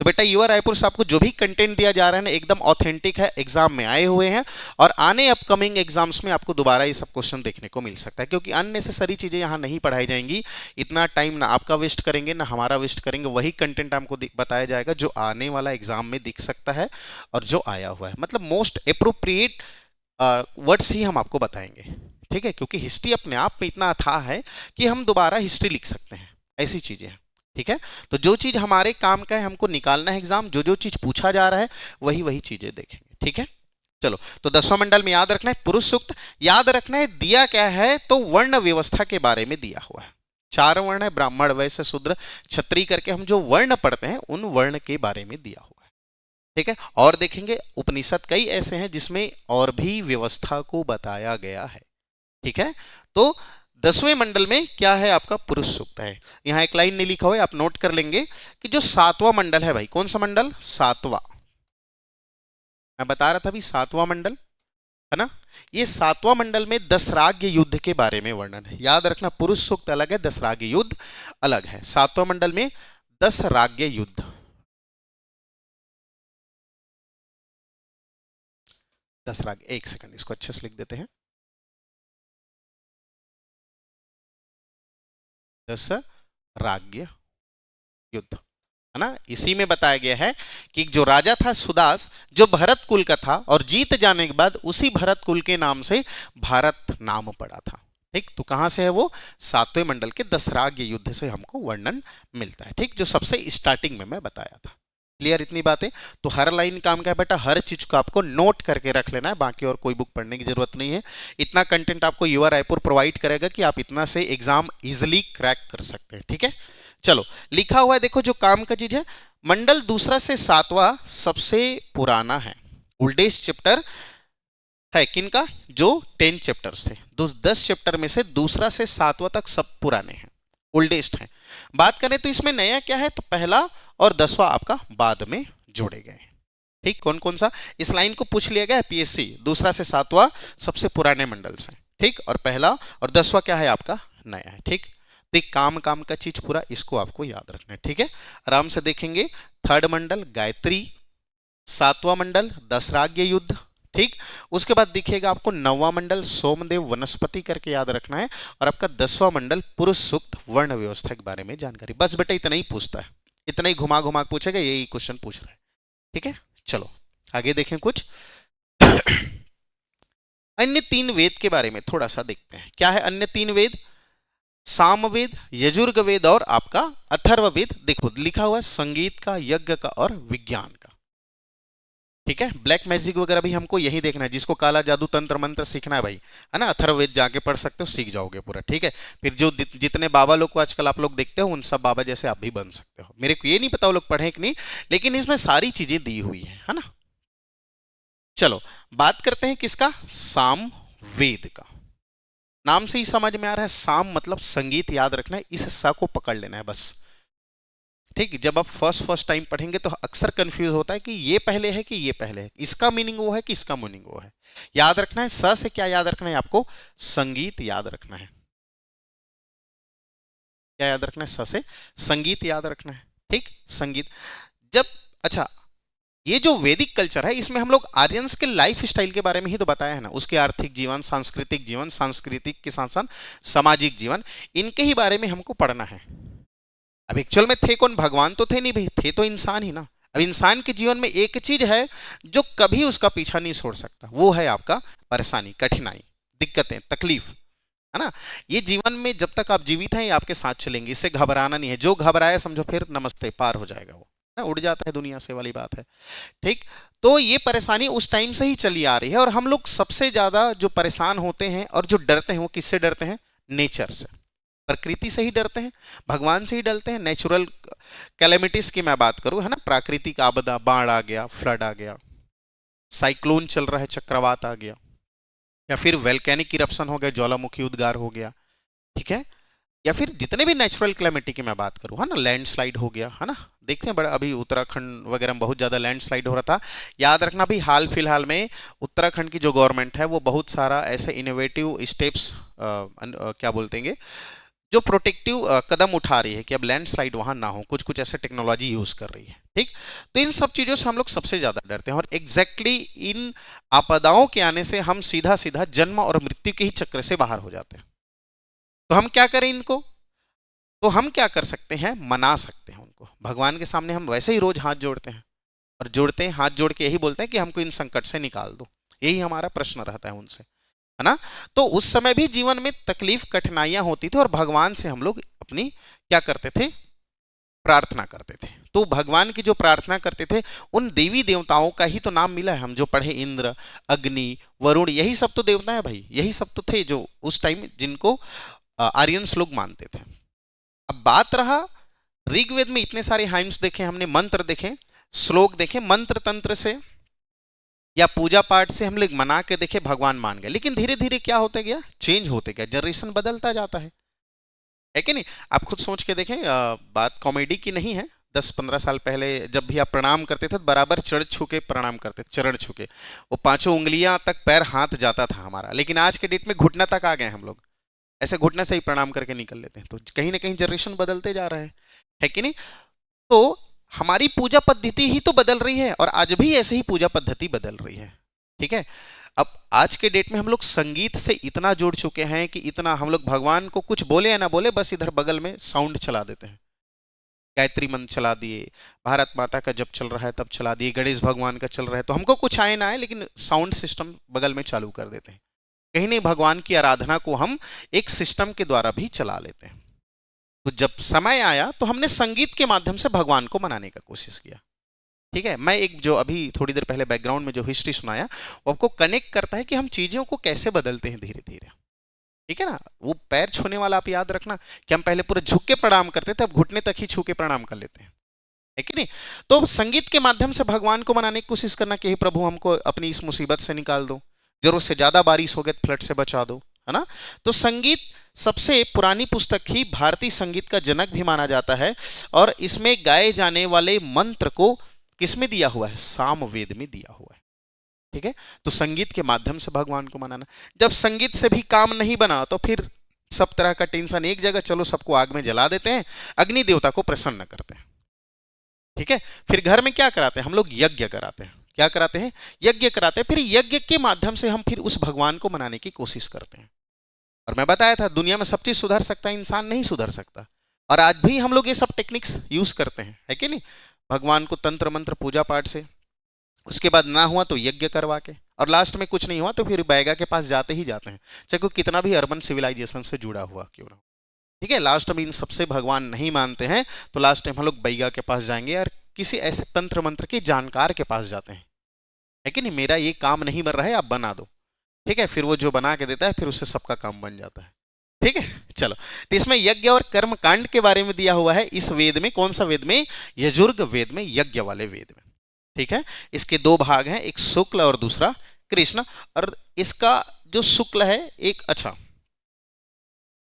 तो बेटा युवा रायपुर से आपको जो भी कंटेंट दिया जा रहा है ना, एकदम ऑथेंटिक है, एग्जाम में आए हुए हैं, और आने अपकमिंग एग्जाम्स में आपको दोबारा ये सब क्वेश्चन देखने को मिल सकता है, क्योंकि अननेसेसरी चीजें यहाँ नहीं पढ़ाई जाएंगी। इतना टाइम ना आपका वेस्ट करेंगे ना हमारा वेस्ट करेंगे, वही कंटेंट हमको बताया जाएगा जो आने वाला एग्जाम में दिख सकता है और जो आया हुआ है। मतलब मोस्ट अप्रोप्रिएट वर्ड्स ही हम आपको बताएंगे, ठीक है, क्योंकि हिस्ट्री अपने आप में इतना अथाह है कि हम दोबारा हिस्ट्री लिख सकते हैं, ऐसी चीजें हैं, ठीक है। तो जो चीज हमारे काम का है हमको निकालना है एग्जाम, जो जो चीज पूछा जा रहा है वही वही चीजें देखेंगे, ठीक है। चलो, तो 10वां मंडल में याद रखना है पुरुष सूक्त, याद रखना है दिया क्या है, तो वर्ण व्यवस्था के बारे में दिया हुआ है। 4 वर्ण है, ब्राह्मण, वैश्य, शूद्र, क्षत्रिय करके हम जो वर्ण पढ़ते हैं उन वर्ण के बारे में दिया हुआ है, ठीक है। और देखेंगे उपनिषद कई ऐसे हैं जिसमें और भी व्यवस्था को बताया गया है, ठीक है। तो 10वें मंडल में क्या है आपका? पुरुष सूक्त है। यहां एक लाइन नहीं लिखा हुआ है, आप नोट कर लेंगे कि जो 7वां मंडल है भाई, कौन सा मंडल? 7वां। मैं बता रहा था अभी 7वां मंडल है ना, ये 7वां मंडल में दशराग्य युद्ध के बारे में वर्णन है। याद रखना, पुरुष सूक्त अलग है, दशराग्य युद्ध अलग है। 7वां मंडल में दशराग्य युद्ध, दशराग्य, एक सेकंड इसको अच्छे से लिख देते हैं, दशराग्य युद्ध, है ना। इसी में बताया गया है कि जो राजा था सुदास, जो भरत कुल का था, और जीत जाने के बाद उसी भरत कुल के नाम से भारत नाम पड़ा था, ठीक। तो कहां से है वो? 7वें मंडल के दशराग्य युद्ध से हमको वर्णन मिलता है, ठीक, जो सबसे स्टार्टिंग में मैं बताया था। क्लियर इतनी बातें? तो हर लाइन काम का है बेटा, हर चीज को आपको नोट करके रख लेना है, बाकी और कोई बुक पढ़ने की जरूरत नहीं है। इतना कंटेंट आपको युवा रायपुर प्रोवाइड करेगा कि आप इतना से एग्जाम इजिली क्रैक कर सकते हैं, ठीक है। चलो, लिखा हुआ है देखो, जो काम का चीज है, मंडल दूसरा से 7वां सबसे पुराना है। ओल्डेस्ट चैप्टर है किनका? जो 10 चैप्टर्स थे, 10 चैप्टर में से दूसरा से 7वां तक सब पुराने हैं, ओल्डेस्ट हैं। बात करें तो इसमें नया क्या है, तो पहला और 10वां आपका बाद में जोड़े गए हैं, ठीक। कौन कौन सा? इस लाइन को पूछ लिया गया है पीएससी, दूसरा से 7वां सबसे पुराने मंडल से, ठीक, और पहला और 10वां क्या है आपका? नया है, ठीक। तो काम काम का चीज पूरा इसको आपको याद रखना है, ठीक है। आराम से देखेंगे, 3rd मंडल गायत्री, 7वां मंडल दशराग्य युद्ध, ठीक। उसके बाद दिखेगा आपको 9वां मंडल सोमदेव वनस्पति करके याद रखना है, और आपका 10वां मंडल पुरुष सूक्त वर्ण व्यवस्था के बारे में जानकारी। बस बेटा इतना ही पूछता है, इतना ही घुमा घुमा पूछेगा, यही क्वेश्चन पूछ रहा है, ठीक है। चलो आगे देखें कुछ अन्य 3 वेद के बारे में थोड़ा सा देखते हैं। क्या है अन्य 3 वेद? सामवेद, यजुर्ग वेद और आपका अथर्ववेद। देखो लिखा हुआ है संगीत का, यज्ञ का और विज्ञान का, ठीक है। ब्लैक मैजिक वगैरह भी हमको यही देखना है, जिसको काला जादू तंत्र मंत्र सीखना है भाई, है ना, अथर्ववेद जाके पढ़ सकते हो, सीख जाओगे पूरा, ठीक है। फिर जो जितने बाबा लोग को आजकल आप लोग देखते हो, उन सब बाबा जैसे आप भी बन सकते हो। मेरे को ये नहीं पता वो लोग पढ़े कि नहीं, लेकिन इसमें सारी चीजें दी हुई है ना। चलो बात करते हैं किसका? सामवेद का। नाम से ही समझ में आ रहा है, साम मतलब संगीत, याद रखना है, इस सा को पकड़ लेना है बस, ठीक। जब आप फर्स्ट टाइम पढ़ेंगे तो अक्सर कंफ्यूज होता है कि ये पहले है कि ये पहले है, इसका मीनिंग वो है कि इसका मीनिंग वो है। याद रखना है, स से क्या याद रखना है आपको? संगीत याद रखना है। क्या याद रखना है? स से संगीत याद रखना है, ठीक। संगीत जब, अच्छा, ये जो वैदिक कल्चर है इसमें हम लोग आर्यंस के लाइफ स्टाइल के बारे में ही तो बताया है ना, उसके आर्थिक जीवन, सांस्कृतिक जीवन, सांस्कृतिक के साथ साथ सामाजिक जीवन, इनके ही बारे में हमको पढ़ना है। अब एक्चुअल में थे कौन? भगवान तो थे नहीं भाई, थे तो इंसान ही ना। अब इंसान के जीवन में एक चीज है जो कभी उसका पीछा नहीं छोड़ सकता, वो है आपका परेशानी, कठिनाई, दिक्कतें, तकलीफ, है ना। ये जीवन में जब तक आप जीवित हैं ये आपके साथ चलेंगे, इससे घबराना नहीं है। जो घबराया समझो फिर नमस्ते, पार हो जाएगा वो, उड़ जाता है दुनिया से वाली बात है, ठीक। तो ये परेशानी उस टाइम से ही चली आ रही है, और हम लोग सबसे ज्यादा जो परेशान होते हैं और जो डरते हैं वो किससे डरते हैं? नेचर से। प्रकृति से ही डरते हैं, भगवान से ही डरते हैं। नेचुरल कैलेमिटीज की मैं बात करूं, है ना, प्राकृतिक आपदा, बाढ़ आ गया, फ्लड आ गया, साइक्लोन चल रहा है, चक्रवात आ गया, या फिर वैल्केनिक इरप्शन हो गया, ज्वालामुखी उद्गार हो गया, ठीक है, या फिर जितने भी नेचुरल क्लैमिटी की मैं बात करूं, है ना, लैंडस्लाइड हो गया, है ना, देखते हैं बड़ा अभी उत्तराखंड वगैरह में बहुत ज़्यादा लैंडस्लाइड हो रहा था। याद रखना भी, हाल फिलहाल में उत्तराखंड की जो गवर्नमेंट है वो बहुत सारा ऐसे इनोवेटिव स्टेप्स क्या बोलते हैं, जो प्रोटेक्टिव कदम उठा रही है कि अब लैंडस्लाइड वहां ना हो, कुछ कुछ ऐसे टेक्नोलॉजी यूज कर रही है, ठीक। तो इन सब चीजों से हम लोग सबसे ज्यादा डरते हैं, और एग्जैक्टली इन आपदाओं के आने से हम सीधा सीधा जन्म और मृत्यु के ही चक्र से बाहर हो जाते हैं। तो हम क्या करें इनको? तो हम क्या कर सकते हैं, मना सकते हैं उनको। भगवान के सामने हम वैसे ही रोज हाथ जोड़ते हैं, और जोड़ते हैं, हाथ जोड़ के यही बोलते हैं कि हमको इन संकट से निकाल दो, यही हमारा प्रश्न रहता है उनसे, है ना। तो उस समय भी जीवन में तकलीफ कठिनाइयां होती थी, और भगवान से हम लोग अपनी क्या करते थे, प्रार्थना करते थे। तो भगवान की जो प्रार्थना करते थे, उन देवी देवताओं का ही तो नाम मिला है। हम जो पढ़े, इंद्र, अग्नि, वरुण, यही सब तो देवता है भाई, यही सब तो थे जो उस टाइम जिनको आर्यंस लोग मानते थे। अब बात रहा, ऋग्वेद में इतने सारे हाइम्स देखे हमने, मंत्र देखे, श्लोक देखे, मंत्र तंत्र से या पूजा पाठ से हम लोग मना के देखे, भगवान मान गए। लेकिन धीरे धीरे क्या होते गया, चेंज होते गया, जनरेशन बदलता जाता है कि नहीं। आप खुद सोच के देखें, बात कॉमेडी की नहीं है। 10-15 साल पहले जब भी आप प्रणाम करते थे तो बराबर चढ़ छू के प्रणाम करते थे, चरण छू के, वो 5 उंगलियां तक पैर हाथ जाता था हमारा। लेकिन आज के डेट में घुटना तक आ गए हम लोग, ऐसे घुटने से ही प्रणाम करके निकल लेते हैं। तो कहीं ना कहीं जनरेशन बदलते जा रहा है कि नहीं। तो हमारी पूजा पद्धति ही तो बदल रही है, और आज भी ऐसे ही पूजा पद्धति बदल रही है, ठीक है। अब आज के डेट में हम लोग संगीत से इतना जुड़ चुके हैं कि इतना हम लोग भगवान को कुछ बोले या ना बोले, बस इधर बगल में साउंड चला देते हैं, गायत्री मंत्र चला दिए, भारत माता का जब चल रहा है तब चला दिए, गणेश भगवान का चल रहा है, तो हमको कुछ आए ना आए लेकिन साउंड सिस्टम बगल में चालू कर देते हैं। कहीं नहीं, भगवान की आराधना को हम एक सिस्टम के द्वारा भी चला लेते हैं। तो जब समय आया तो हमने संगीत के माध्यम से भगवान को मनाने का कोशिश किया, ठीक है। मैं एक जो अभी थोड़ी देर पहले बैकग्राउंड में जो हिस्ट्री सुनाया, वो आपको कनेक्ट करता है कि हम चीजों को कैसे बदलते हैं धीरे धीरे, ठीक है ना। वो पैर छूने वाला आप याद रखना कि हम पहले पूरे झुक के प्रणाम करते थे, अब घुटने तक ही छू के प्रणाम कर लेते हैं, है कि नहीं। तो संगीत के माध्यम से भगवान को मनाने की कोशिश करना कि हे प्रभु हमको अपनी इस मुसीबत से निकाल दो, जरूरत से ज्यादा बारिश हो गई फ्लड से बचा दो, है ना। तो संगीत सबसे पुरानी पुस्तक ही भारतीय संगीत का जनक भी माना जाता है, और इसमें गाए जाने वाले मंत्र को किसमें दिया हुआ है, सामवेद में दिया हुआ है, ठीक है। तो संगीत के माध्यम से भगवान को मनाना। जब संगीत से भी काम नहीं बना तो फिर सब तरह का टेंशन एक जगह, चलो सबको आग में जला देते हैं, अग्नि देवता को प्रसन्न करते हैं, ठीक है। फिर घर में क्या कराते हैं हम लोग, यज्ञ कराते हैं। क्या कराते हैं, यज्ञ कराते हैं। फिर यज्ञ के माध्यम से हम फिर उस भगवान को मनाने की कोशिश करते हैं। और मैं बताया था दुनिया में सब चीज सुधर सकता है, इंसान नहीं सुधर सकता, और आज भी हम लोग ये सब टेक्निक्स यूज करते हैं, है कि नहीं। भगवान को तंत्र मंत्र पूजा पाठ से, उसके बाद ना हुआ तो यज्ञ करवा के, और लास्ट में कुछ नहीं हुआ तो फिर बैगा के पास जाते ही जाते हैं, चाहे कोई कितना भी अर्बन सिविलाइजेशन से जुड़ा हुआ क्यों ना, ठीक है। लास्ट में इन सबसे भगवान नहीं मानते हैं तो लास्ट में हम लोग बैगा के पास जाएंगे, और किसी ऐसे तंत्र मंत्र के जानकार के पास जाते हैं, है कि नहीं। मेरा ये काम नहीं बन रहा है, आप बना दो, ठीक है। फिर वो जो बना के देता है, फिर उससे सबका काम बन जाता है, ठीक है। चलो, तो इसमें यज्ञ और कर्म कांड के बारे में दिया हुआ है इस वेद में। कौन सा वेद में, यजुर्ग वेद में, यज्ञ वाले वेद में, ठीक है। इसके 2 भाग हैं, एक शुक्ल और दूसरा कृष्ण। और इसका जो शुक्ल है एक, अच्छा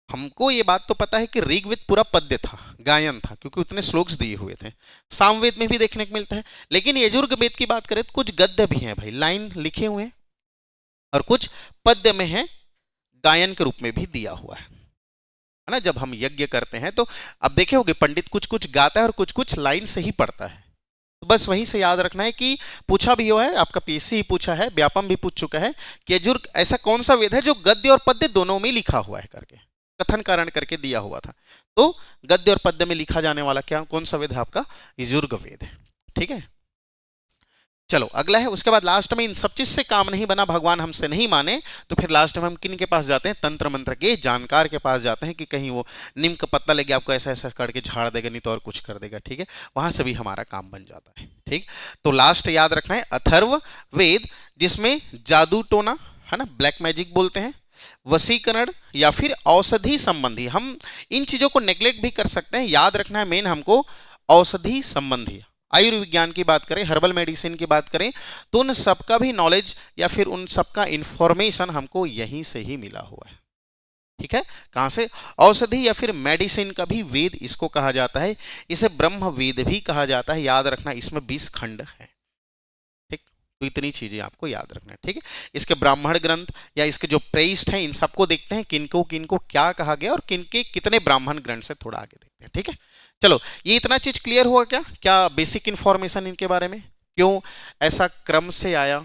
हमको ये बात तो पता है कि ऋग्वेद पूरा पद्य था, गायन था, क्योंकि उतने श्लोक्स दिए हुए थे। सामवेद में भी देखने को मिलता है, लेकिन यजुर्ग वेद की बात करें तो कुछ गद्य भी हैं भाई, लाइन लिखे हुए हैं, और कुछ पद्य में है, गायन के रूप में भी दिया हुआ है ना। जब हम यज्ञ करते हैं तो अब देखे होंगे पंडित कुछ कुछ गाता है और कुछ कुछ लाइन से ही पढ़ता है। तो बस वहीं से याद रखना है कि पूछा भी हुआ है, आपका पीएससी ही पूछा है, व्यापम भी पूछ चुका है कि यजुर्ग ऐसा कौन सा वेद है जो गद्य और पद्य दोनों में लिखा हुआ है करके, कथन कारण करके दिया हुआ था। तो गद्य और पद्य में लिखा जाने वाला क्या कौन सा वेद है आपका, यजुर्ग वेद है, ठीक है। चलो अगला है, उसके बाद लास्ट में इन सब चीज से काम नहीं बना, भगवान हमसे नहीं माने, तो फिर लास्ट में हम किन के पास जाते हैं, तंत्र मंत्र के जानकार के पास जाते हैं कि कहीं वो नीम का पत्ता लेके आपको ऐसा ऐसा करके झाड़ देगा, नहीं तो और कुछ कर देगा, ठीक है। वहां से भी हमारा काम बन जाता है, ठीक। तो लास्ट याद रखना है अथर्व वेद, जिसमें जादू टोना, है ना, ब्लैक मैजिक बोलते हैं, वशीकरण या फिर औषधि संबंधी। हम इन चीजों को नेग्लेक्ट भी कर सकते हैं, याद रखना है मेन हमको औषधि संबंधी। आयुर्विज्ञान की बात करें, हर्बल मेडिसिन की बात करें, तो उन सबका भी नॉलेज या फिर उन सबका इंफॉर्मेशन हमको यहीं से ही मिला हुआ है। ठीक है, कहां से? औषधि या फिर मेडिसिन का भी वेद इसको कहा जाता है, इसे ब्रह्म वेद भी कहा जाता है। याद रखना इसमें 20 खंड है। ठीक, तो इतनी चीजें आपको याद रखना है। ठीक है, इसके ब्राह्मण ग्रंथ या इसके जो प्रेस्ट हैं इन सबको देखते हैं, किनको किनको क्या कहा गया और किनके कितने ब्राह्मण ग्रंथ से थोड़ा आगे देखते हैं। ठीक है, चलो ये इतना चीज क्लियर हुआ क्या? क्या बेसिक इंफॉर्मेशन इनके बारे में, क्यों ऐसा क्रम से आया,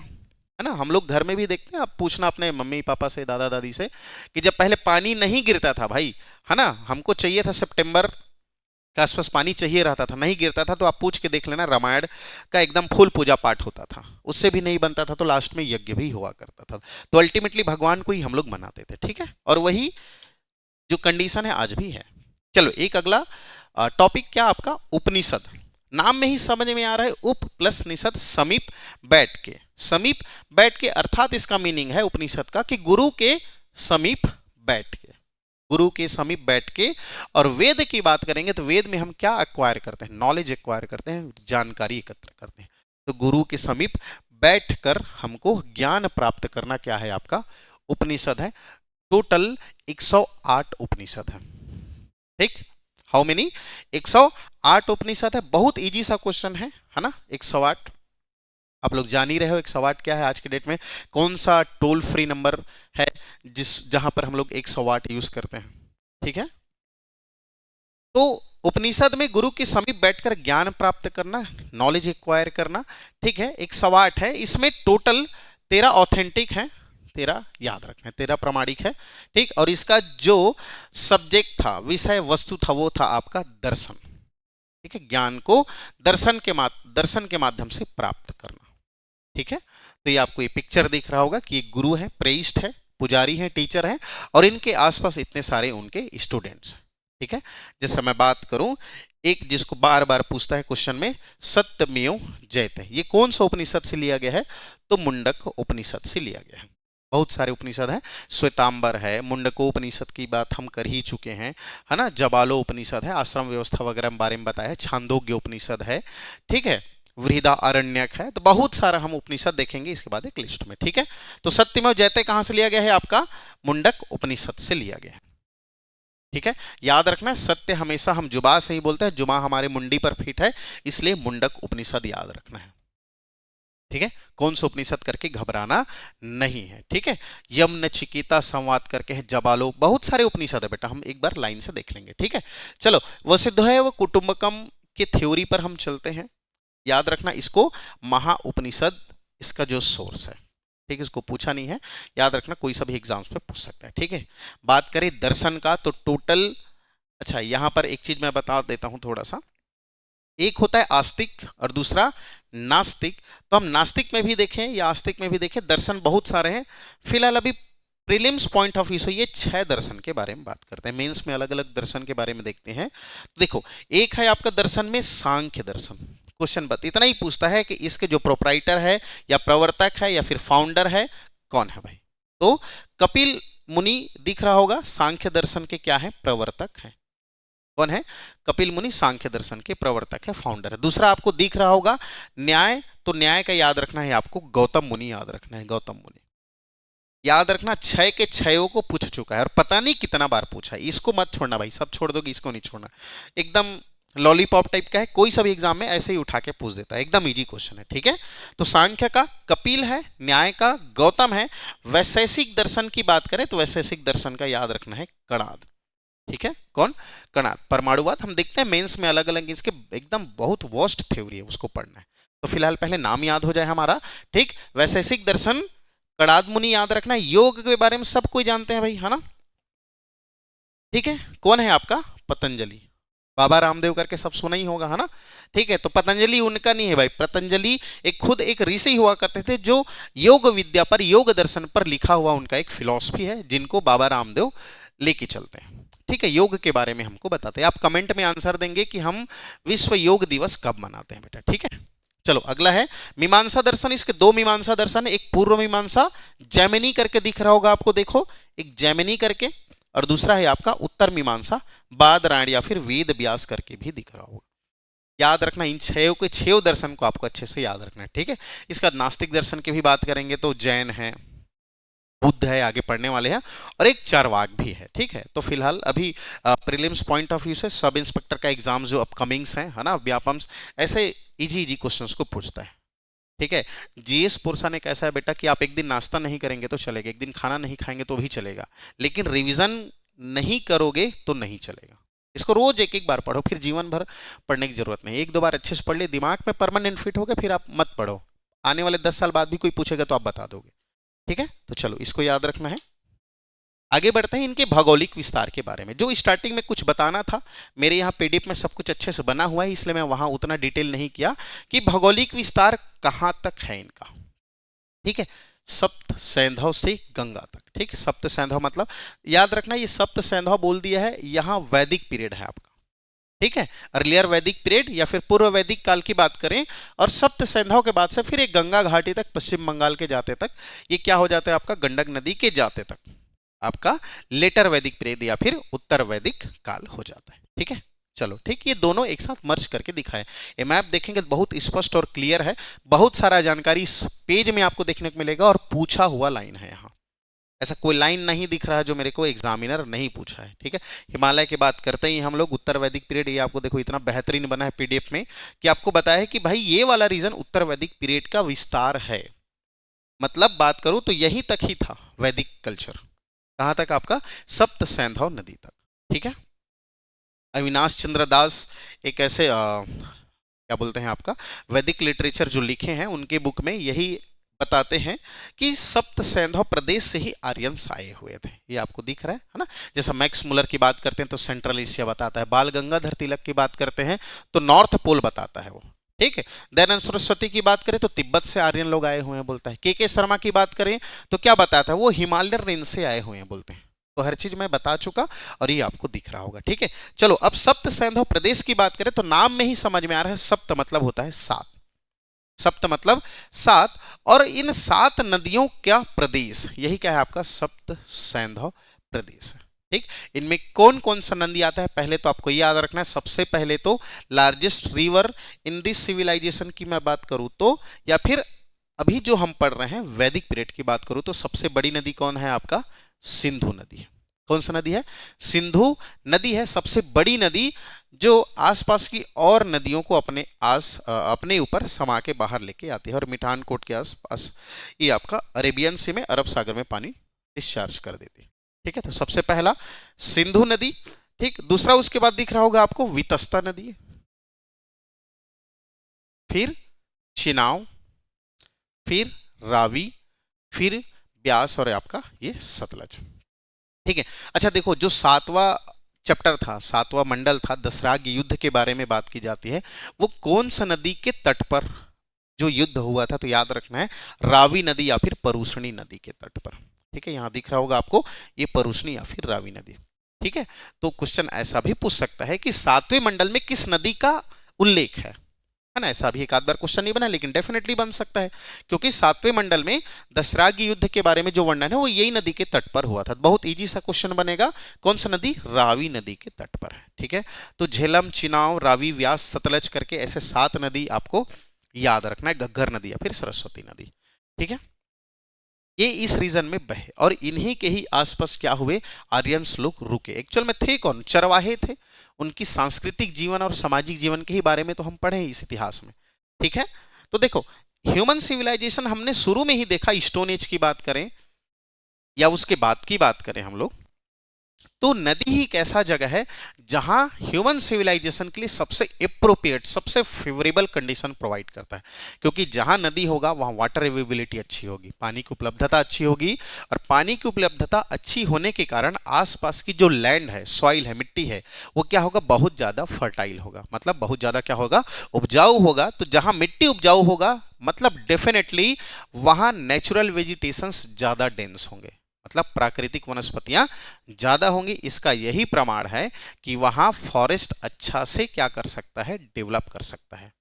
है ना? हम लोग घर में भी देखते हैं, आप पूछना अपने मम्मी पापा से, दादा दादी से, कि जब पहले पानी नहीं गिरता था भाई, है ना, हमको चाहिए था सितंबर के आसपास पानी चाहिए रहता था, नहीं गिरता था, तो आप पूछ के देख लेना, रामायण का एकदम फुल पूजा पाठ होता था, उससे भी नहीं बनता था तो लास्ट में यज्ञ भी हुआ करता था। तो अल्टीमेटली भगवान को ही हम लोग मनाते थे। ठीक है, और वही जो कंडीशन है आज भी है। चलो एक अगला टॉपिक क्या आपका? उपनिषद। नाम में ही समझ में आ रहा है, उप प्लस निषद, समीप बैठ के। समीप बैठ के अर्थात इसका मीनिंग है उपनिषद का कि गुरु के समीप बैठ के, गुरु के समीप बैठ के। और वेद की बात करेंगे तो वेद में हम क्या एक्वायर करते हैं? नॉलेज एक्वायर करते हैं, जानकारी एकत्र करते हैं। तो गुरु के समीप बैठकर हमको ज्ञान प्राप्त करना क्या है? आपका उपनिषद है। टोटल 108 उपनिषद है। ठीक, हाउ मेनी? 108 उपनिषद है। बहुत इजी सा क्वेश्चन है ना? 108 आप लोग जान ही रहे हो। 108 क्या है आज के डेट में? कौन सा टोल फ्री नंबर है जहां पर हम लोग 108 यूज करते हैं? ठीक है, तो उपनिषद में गुरु के समीप बैठकर ज्ञान प्राप्त करना, नॉलेज एक्वायर करना। ठीक है, 108 है, इसमें टोटल 13 ऑथेंटिक है, 13 याद रखना, 13 प्रमाणिक है। ठीक, और इसका जो सब्जेक्ट था, विषय वस्तु था, वो था आपका दर्शन। ठीक है, ज्ञान को दर्शन के माध्यम से प्राप्त करना। ठीक है, तो ये आपको ये पिक्चर दिख रहा होगा कि एक गुरु है, प्रेस्ट है, पुजारी है, टीचर है, और इनके आसपास इतने सारे उनके स्टूडेंट्स हैं। ठीक है, जैसे मैं बात करूं, एक जिसको बार बार पूछता है क्वेश्चन में, सत्यमेव जयते, ये कौन सा उपनिषद से लिया गया है? तो मुंडक उपनिषद से लिया गया है। बहुत सारे उपनिषद हैं, श्वेतांबर है, मुंडकोपनिषद की बात हम कर ही चुके हैं, है ना, जबालो उपनिषद है, आश्रम व्यवस्था वगैरह के बारे में बताया है, छांदोग्य उपनिषद है, ठीक है, वृहदा अरण्यक है। तो बहुत सारा हम उपनिषद देखेंगे इसके बाद एक लिस्ट में। ठीक है, तो सत्यमेव जयते कहां से लिया गया है? आपका मुंडक उपनिषद से लिया गया है। ठीक है, याद रखना, सत्य हमेशा हम जुबा से ही बोलते हैं, जुबा हमारे मुंडी पर फिट है, इसलिए मुंडक उपनिषद याद रखना है। ठीक है, कौन सा उपनिषद करके घबराना नहीं है। ठीक है, यम नचिकेता संवाद करके है, जबालो, बहुत सारे उपनिषद है बेटा, हम एक बार लाइन से देख लेंगे। ठीक है, चलो वसुधैव कुटुंबकम के थ्योरी पर हम चलते हैं। याद रखना, इसको महा उपनिषद इसका जो सोर्स है। ठीक है, इसको पूछा नहीं है, याद रखना, कोई सा भी एग्जाम्स पे पूछ सकता है। ठीक है, बात करें दर्शन का तो टोटल, अच्छा यहां पर एक चीज मैं बता देता हूं थोड़ा सा, एक होता है आस्तिक और दूसरा नास्तिक। तो हम नास्तिक में भी देखें या आस्तिक में भी देखें, दर्शन बहुत सारे हैं। फिलहाल अभी प्रीलिम्स पॉइंट ऑफ व्यू से ये 6 दर्शन के बारे में बात करते हैं, मेंस में अलग अलग दर्शन के बारे में देखते हैं। तो देखो, एक है आपका दर्शन में सांख्य दर्शन। क्वेश्चन बत इतना ही पूछता है कि इसके जो प्रोप्राइटर है या प्रवर्तक है या फिर फाउंडर है, कौन है भाई? तो कपिल मुनि दिख रहा होगा, सांख्य दर्शन के क्या है? प्रवर्तक है। कौन है? कपिल मुनि सांख्य दर्शन के प्रवर्तक है, फाउंडर है। दूसरा आपको दिख रहा होगा न्याय, तो न्याय का याद रखना है आपको, गौतम मुनि याद रखना है, गौतम मुनि याद रखना। 6 के 6 को पूछ चुका है और पता नहीं कितना बार पूछा है, इसको मत छोड़ना भाई, सब छोड़ दोगे, इसको नहीं छोड़ना। एकदम लॉलीपॉप टाइप का है, कोई सा भी एग्जाम में ऐसे ही उठा के पूछ देता है, एकदम इजी क्वेश्चन है। ठीक है, तो सांख्य का कपिल है, न्याय का गौतम है। वैशेषिक दर्शन की बात करें तो वैशेषिक दर्शन का याद रखना है कणाद। ठीक है, कौन? कणाद। परमाणुवाद हम देखते हैं मेंस में अलग अलग इसके एकदम बहुत वॉस्ट थ्योरी है, उसको पढ़ना है। तो फिलहाल पहले नाम याद हो जाए हमारा। ठीक, वैशेषिक दर्शन, कणाद मुनि याद रखना है। योग के बारे में सब कोई जानते हैं भाई, है ना? ठीक है, कौन है आपका? पतंजलि, बाबा रामदेव करके सब सुना ही होगा, है ना? ठीक है, तो पतंजलि उनका नहीं है भाई, पतंजलि एक खुद एक ऋषि हुआ करते थे जो योग विद्या पर, योग दर्शन पर लिखा हुआ उनका एक फिलॉसफी है, जिनको बाबा रामदेव लेके चलते हैं। ठीक है, योग के बारे में हमको बताते हैं। आप कमेंट में आंसर देंगे कि हम विश्व योग दिवस कब मनाते हैं बेटा। ठीक है, चलो अगला है मीमांसा दर्शन। इसके दो मीमांसा दर्शन है, एक पूर्व मीमांसा जैमिनी करके दिख रहा होगा आपको, देखो एक जैमिनी करके, और दूसरा है आपका उत्तर मीमांसा बादरायण या फिर वेद व्यास करके भी दिख रहा होगा। याद रखना इन छह दर्शन को आपको अच्छे से याद रखना है, ठीक है। इसका नास्तिक दर्शन की भी बात करेंगे तो जैन है, बुद्ध है, आगे पढ़ने वाले हैं, और एक चारवाक भी है, ठीक है। तो फिलहाल अभी प्रीलिम्स पॉइंट ऑफ व्यू से सब इंस्पेक्टर का एग्जाम जो अपकमिंग्स है ना, व्यापम्स, ऐसे इजी क्वेश्चंस को पूछता है, ठीक है। जीएस पोर्शन एक ऐसा है बेटा कि आप एक दिन नाश्ता नहीं करेंगे तो चलेगा, एक दिन खाना नहीं खाएंगे तो भी चलेगा, लेकिन रिवीजन नहीं करोगे तो नहीं चलेगा। इसको रोज एक एक बार पढ़ो, फिर जीवन भर पढ़ने की जरूरत नहीं, एक दो बार अच्छे से पढ़ ले, दिमाग में परमानेंट फिट हो गया, फिर आप मत पढ़ो, आने वाले 10 साल बाद भी कोई पूछेगा तो आप बता दोगे, ठीक है। तो चलो इसको याद रखना है। आगे बढ़ते हैं इनके भौगोलिक विस्तार के बारे में, जो स्टार्टिंग में कुछ बताना था, मेरे यहाँ पीडीएफ में सब कुछ अच्छे से बना हुआ है, इसलिए मैं वहां उतना डिटेल नहीं किया कि भौगोलिक विस्तार कहां तक है इनका, ठीक है। सप्त सैंधव से गंगा तक, ठीक है। सप्त सैंधव मतलब याद रखना, ये सप्त सैंधव बोल दिया है, यहां वैदिक पीरियड है आपका, ठीक है। अर्लियर वैदिक पीरियड या फिर पूर्व वैदिक काल की बात करें, और सप्त सैंधव के बाद से फिर एक गंगा घाटी तक, पश्चिम बंगाल के जाते तक, ये क्या हो जाता है आपका, गंडक नदी के जाते तक आपका लेटर वैदिक पीरियड या फिर उत्तर वैदिक काल हो जाता है, ठीक है। चलो ठीक, ये दोनों एक साथ मर्ज करके दिखाएं। ये मैप देखेंगे तो बहुत स्पष्ट और क्लियर है, बहुत सारा जानकारी इस पेज में आपको देखने को मिलेगा, और पूछा हुआ लाइन है यहाँ, ऐसा कोई लाइन नहीं दिख रहा है जो मेरे को एग्जामिनर नहीं पूछा है, ठीक है। हिमालय की बात करते ही हम लोग उत्तर वैदिक पीरियड, ये आपको देखो इतना बेहतरीन बना है पीडीएफ में कि आपको बताया है कि भाई ये वाला रीजन उत्तर वैदिक पीरियड का विस्तार है, मतलब बात करूं तो यहीं तक ही था वैदिक कल्चर, कहां तक आपका, सप्त सैंधव नदी तक, ठीक है। अविनाश चंद्र दास एक ऐसे क्या बोलते हैं आपका वैदिक लिटरेचर जो लिखे हैं, उनके बुक में यही बताते हैं कि सप्त सैंधव प्रदेश से ही आर्यंस आए हुए थे, ये आपको दिख रहा है ना। जैसा मैक्स मुलर की बात करते हैं तो सेंट्रल एशिया बताता है, बाल गंगाधर तिलक की बात करते हैं तो नॉर्थ पोल बताता है वो, ठीक है। दयानंद सरस्वती की बात करें तो तिब्बत से आर्यन लोग आए हुए हैं बोलता है। के शर्मा की बात करें तो क्या बताता है, वो हिमालयन रेंज से आए हुए हैं बोलते हैं। तो हर चीज मैं बता चुका और ये आपको दिख रहा होगा, ठीक है। चलो अब सप्त सैंधव प्रदेश की बात करें तो नाम में ही समझ में आ रहा है, सप्त मतलब होता है सात, सप्त मतलब सात, और इन सात नदियों का प्रदेश यही क्या है आपका, सप्त सैंधव प्रदेश है, ठीक। इनमें कौन कौन सा नदी आता है, पहले तो आपको याद रखना है, सबसे पहले तो largest river in this civilisation की मैं बात करूं तो, या फिर अभी जो हम पढ़ रहे हैं वैदिक पीरियड की बात करूं तो सबसे बड़ी नदी कौन है आपका, सिंधु नदी है। कौन सा नदी है, सिंधु नदी है सबसे बड़ी नदी, जो आसपास की और नदियों को अपने ऊपर समा के बाहर लेके आती है, और मिठानकोट के आसपास ये आपका अरेबियन सी में, अरब सागर में पानी डिस्चार्ज कर देती है, ठीक है। तो सबसे पहला सिंधु नदी, ठीक। दूसरा उसके बाद दिख रहा होगा आपको वितस्ता नदी, फिर चिनाव, फिर रावी, फिर ब्यास, और आपका ये सतलज, ठीक है। अच्छा देखो, जो सातवां चैप्टर था, सातवां मंडल था, दसराग युद्ध के बारे में बात की जाती है, वो कौन सा नदी के तट पर जो युद्ध हुआ था, तो याद रखना है रावी नदी या फिर परूषणी नदी के तट पर, ठीक है। यहां दिख रहा होगा आपको ये परूषणी या फिर रावी नदी, ठीक है। तो क्वेश्चन ऐसा भी पूछ सकता है कि सातवें मंडल में किस नदी का उल्लेख है ना, ऐसा भी एक आध बार क्वेश्चन नहीं बना, लेकिन डेफिनेटली बन सकता है, क्योंकि सातवें मंडल में दसरागी युद्ध के बारे में जो वर्णन है वो यही नदी के तट पर हुआ था। बहुत इजी सा क्वेश्चन बनेगा, कौन सा नदी, रावी नदी के तट पर है, ठीक है। तो झेलम, चिनाव, रावी, व्यास, सतलज करके ऐसे 7 नदी आपको याद रखना है, घग्गर नदी या फिर सरस्वती नदी, ठीक है। ये इस रीजन में बहे, और इन्हीं के ही आसपास क्या हुए, आर्यंस लोग रुके। एक्चुअल में थे कौन, चरवाहे थे, उनकी सांस्कृतिक जीवन और सामाजिक जीवन के ही बारे में तो हम पढ़े इस इतिहास में, ठीक है। तो देखो, ह्यूमन सिविलाइजेशन हमने शुरू में ही देखा, स्टोन एज की बात करें या उसके बाद की बात करें हम लोग, तो नदी ही एक ऐसा जगह है जहां ह्यूमन सिविलाइजेशन के लिए सबसे एप्रोप्रिएट, सबसे फेवरेबल कंडीशन प्रोवाइड करता है, क्योंकि जहां नदी होगा वहां वाटर अवेलेबिलिटी अच्छी होगी, पानी की उपलब्धता अच्छी होगी, और पानी की उपलब्धता अच्छी होने के कारण आसपास की जो लैंड है, सॉइल है, मिट्टी है, वो क्या होगा, बहुत ज्यादा फर्टाइल होगा, मतलब बहुत ज्यादा क्या होगा, उपजाऊ होगा। तो जहां मिट्टी उपजाऊ होगा मतलब डेफिनेटली वहां नेचुरल वेजिटेशंस ज्यादा डेंस होंगे, मतलब प्राकृतिक वनस्पतियां ज्यादा होंगी। इसका यही प्रमाण है कि वहां फॉरेस्ट अच्छा से क्या कर सकता है, डेवलप कर सकता है।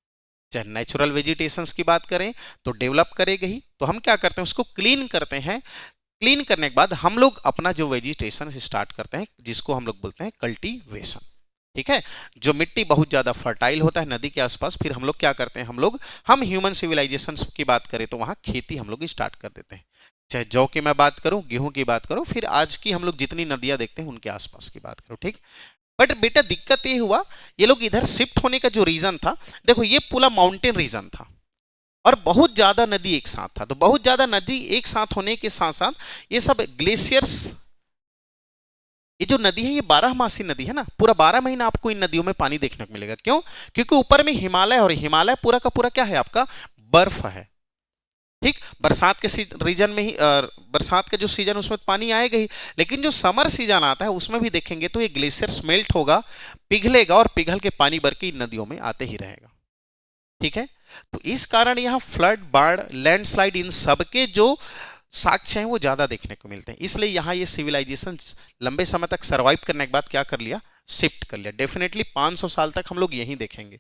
चाहे नेचुरल वेजिटेशंस की बात करें तो डेवलप करेगा ही। तो हम क्या करते हैं, उसको क्लीन करते हैं। क्लीन करने के बाद हम लोग अपना जो वेजिटेशन स्टार्ट करते हैं, जिसको हम लोग बोलते हैं कल्टीवेशन। ठीक है, जो मिट्टी बहुत ज्यादा फर्टाइल होता है नदी के आसपास, फिर हम लोग क्या करते हैं, हम ह्यूमन सिविलाइजेशन की बात करें तो वहां खेती हम लोग स्टार्ट कर देते हैं। चाहे जौ की मैं बात करूं, गेहूं की बात करूं, फिर आज की हम लोग जितनी नदियां देखते हैं उनके आसपास की बात करूं। ठीक, बट बेटा दिक्कत ये हुआ, ये लोग इधर शिफ्ट होने का जो रीजन था, देखो ये पूरा माउंटेन रीजन था और बहुत ज्यादा नदी एक साथ था। तो बहुत ज्यादा नदी एक साथ होने के साथ साथ ये सब ग्लेशियर्स, ये जो नदी है ये 12 मासी नदी है ना, पूरा 12 महीना आपको इन नदियों में पानी देखने को मिलेगा। क्यों? क्योंकि ऊपर में हिमालय, और हिमालय पूरा का पूरा क्या है आपका, बर्फ है। ठीक, बरसात के रीजन में ही बरसात का जो सीजन उसमें पानी आएगा ही, लेकिन जो समर सीजन आता है उसमें भी देखेंगे तो ये ग्लेशियर स्मेल्ट होगा, पिघलेगा और पिघल के पानी भर के नदियों में आते ही रहेगा। ठीक है, तो इस कारण यहां फ्लड, बाढ़, लैंडस्लाइड, इन सब के जो साक्ष्य हैं वो ज्यादा देखने को मिलते हैं। इसलिए यहां ये सिविलाइजेशन लंबे समय तक सरवाइव करने के बाद क्या कर लिया, शिफ्ट कर लिया। डेफिनेटली 500 साल तक हम लोग यहीं देखेंगे।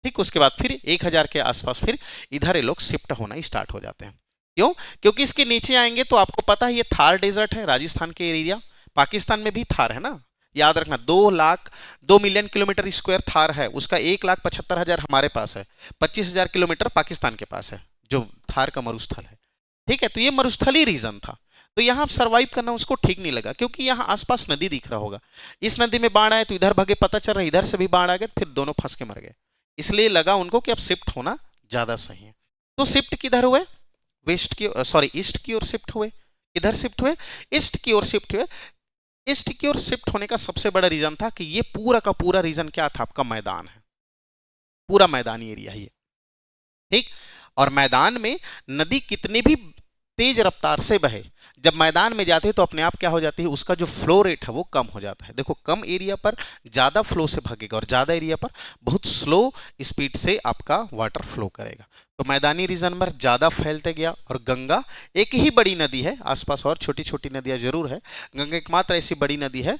ठीक, उसके बाद फिर 1000 के आसपास फिर इधर ये लोग शिफ्ट होना स्टार्ट हो जाते हैं। क्यों? क्योंकि इसके नीचे आएंगे तो आपको पता है ये थार डेजर्ट है, राजस्थान के एरिया, पाकिस्तान में भी थार है ना, याद रखना। 2 मिलियन किलोमीटर स्क्वायर थार है, उसका 1,75,000 हमारे पास है, 25,000 किलोमीटर पाकिस्तान के पास है जो थार का मरुस्थल है। ठीक है, तो ये मरुस्थली रीजन था, तो यहां सरवाइव करना उसको ठीक नहीं लगा, क्योंकि यहां आसपास नदी दिख रहा होगा, इस नदी में बाढ़ आए तो इधर भागे, पता चल रहा है इधर से भी बाढ़ आ गए, फिर दोनों फंस के मर गए। इसलिए लगा उनको कि अब शिफ्ट होना ज्यादा सही है। तो शिफ्ट किधर हुए, वेस्ट की, सॉरी ईस्ट की ओर शिफ्ट हुए। इधर शिफ्ट हुए, ईस्ट की ओर शिफ्ट हुए। ईस्ट की ओर शिफ्ट होने का सबसे बड़ा रीजन था कि ये पूरा का पूरा रीजन क्या था, आपका मैदान है, पूरा मैदानी एरिया ही है। ठीक, और मैदान में नदी कितनी भी तेज रफ्तार से बहे, जब मैदान में जाते हैं तो अपने आप क्या हो जाती है, उसका जो फ्लो रेट है वो कम हो जाता है। देखो कम एरिया पर ज्यादा फ्लो से भागेगा और ज्यादा एरिया पर बहुत स्लो स्पीड से आपका वाटर फ्लो करेगा। तो मैदानी रीजन में ज्यादा फैलते गया, और गंगा एक ही बड़ी नदी है, आसपास और छोटी छोटी नदियां जरूर है, गंगा एकमात्र ऐसी बड़ी नदी है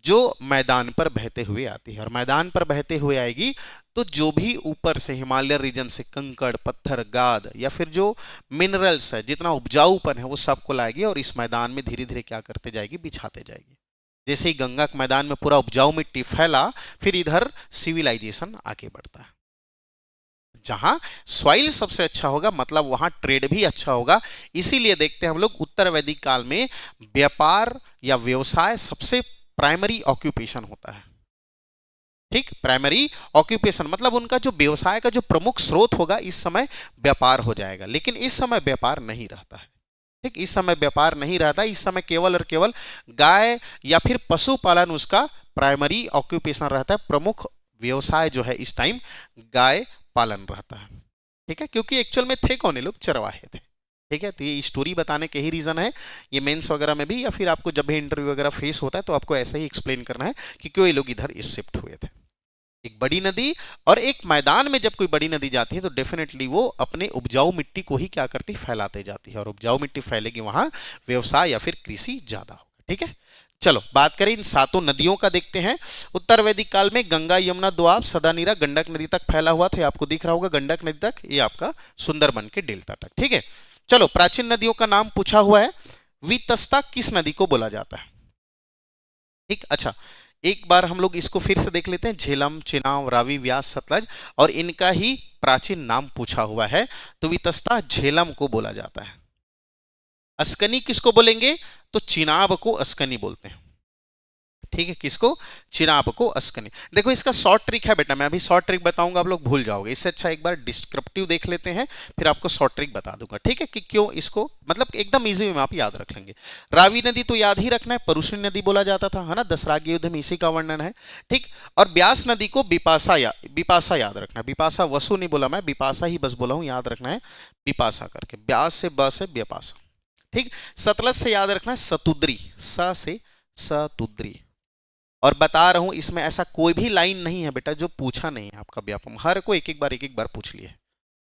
जो मैदान पर बहते हुए आती है। और मैदान पर बहते हुए आएगी तो जो भी ऊपर से हिमालय रीजन से कंकड़, पत्थर, गाद या फिर जो मिनरल्स है, जितना उपजाऊपन है वो सबको लाएगी और इस मैदान में धीरे धीरे क्या करते जाएगी, बिछाते जाएगी। जैसे ही गंगा के मैदान में पूरा उपजाऊ मिट्टी फैला, फिर इधर सिविलाइजेशन आगे बढ़ता है। जहां सॉइल सबसे अच्छा होगा मतलब वहां ट्रेड भी अच्छा होगा। इसीलिए देखते हैं हम लोग उत्तर वैदिक काल में व्यापार या व्यवसाय सबसे प्राइमरी ऑक्यूपेशन होता है। ठीक, प्राइमरी ऑक्यूपेशन मतलब उनका जो व्यवसाय का जो प्रमुख स्रोत होगा इस समय व्यापार हो जाएगा। लेकिन इस समय व्यापार नहीं रहता है। ठीक, इस समय व्यापार नहीं रहता, इस समय केवल और केवल गाय या फिर पशुपालन उसका प्राइमरी ऑक्यूपेशन रहता है। प्रमुख व्यवसाय जो है इस टाइम गाय पालन रहता है। ठीक है, क्योंकि एक्चुअल में थे कौन, लोग चरवाहे थे। ठीक है, तो ये स्टोरी बताने के ही रीजन है, ये मेंस वगैरह में भी या फिर आपको जब भी इंटरव्यू वगैरह फेस होता है तो आपको ऐसा ही एक्सप्लेन करना है कि क्यों ये लोग इधर शिफ्ट हुए थे। एक बड़ी नदी और एक मैदान में जब कोई बड़ी नदी जाती है तो डेफिनेटली वो अपने उपजाऊ मिट्टी को ही क्या करती, फैलाते जाती है, और उपजाऊ मिट्टी फैलेगी वहां व्यवसाय या फिर कृषि ज्यादा होगा। ठीक है, चलो बात करें इन 7 नदियों का, देखते हैं। उत्तर वैदिक काल में गंगा, यमुना, दोआब, सदानीरा, गंडक नदी तक फैला हुआ था, आपको दिख रहा होगा गंडक नदी तक, ये आपका सुंदरबन के डेल्टा तक। ठीक है, चलो प्राचीन नदियों का नाम पूछा हुआ है। वितस्ता किस नदी को बोला जाता है? ठीक, अच्छा एक बार हम लोग इसको फिर से देख लेते हैं। झेलम, चिनाब, रावी, व्यास, सतलज, और इनका ही प्राचीन नाम पूछा हुआ है। तो वितस्ता झेलम को बोला जाता है। अस्कनी किसको बोलेंगे? तो चिनाब को अस्कनी बोलते हैं। ठीक है, किसको? चिनाब को अस्कनी। देखो इसका शॉर्ट ट्रिक है बेटा, मैं अभी शॉर्ट ट्रिक बताऊंगा, आप लोग भूल जाओगे। इससे अच्छा एक बार डिस्क्रिप्टिव देख लेते हैं, फिर आपको शॉर्ट ट्रिक बता दूंगा। ठीक है, कि क्यों इसको, मतलब एकदम इजी में आप याद रख लेंगे। रावी नदी तो याद ही रखना है, परुषणी नदी बोला जाता था, है ना, दशराग्य युद्ध में इसी का वर्णन है। ठीक, और ब्यास नदी को बिपाशा याद रखना है। बिपाशा वसु नहीं बोला मैं, बिपाशा ही बस बोला हूं, याद रखना है बिपाशा करके। ब्यास से बस है ब्यापाशा। ठीक, सतलज से याद रखना है सतुद्री, स से सतुद्री। और बता रहा हूं इसमें ऐसा कोई भी लाइन नहीं है बेटा जो पूछा नहीं है आपका व्यापम, हर को एक एक बार पूछ लिए।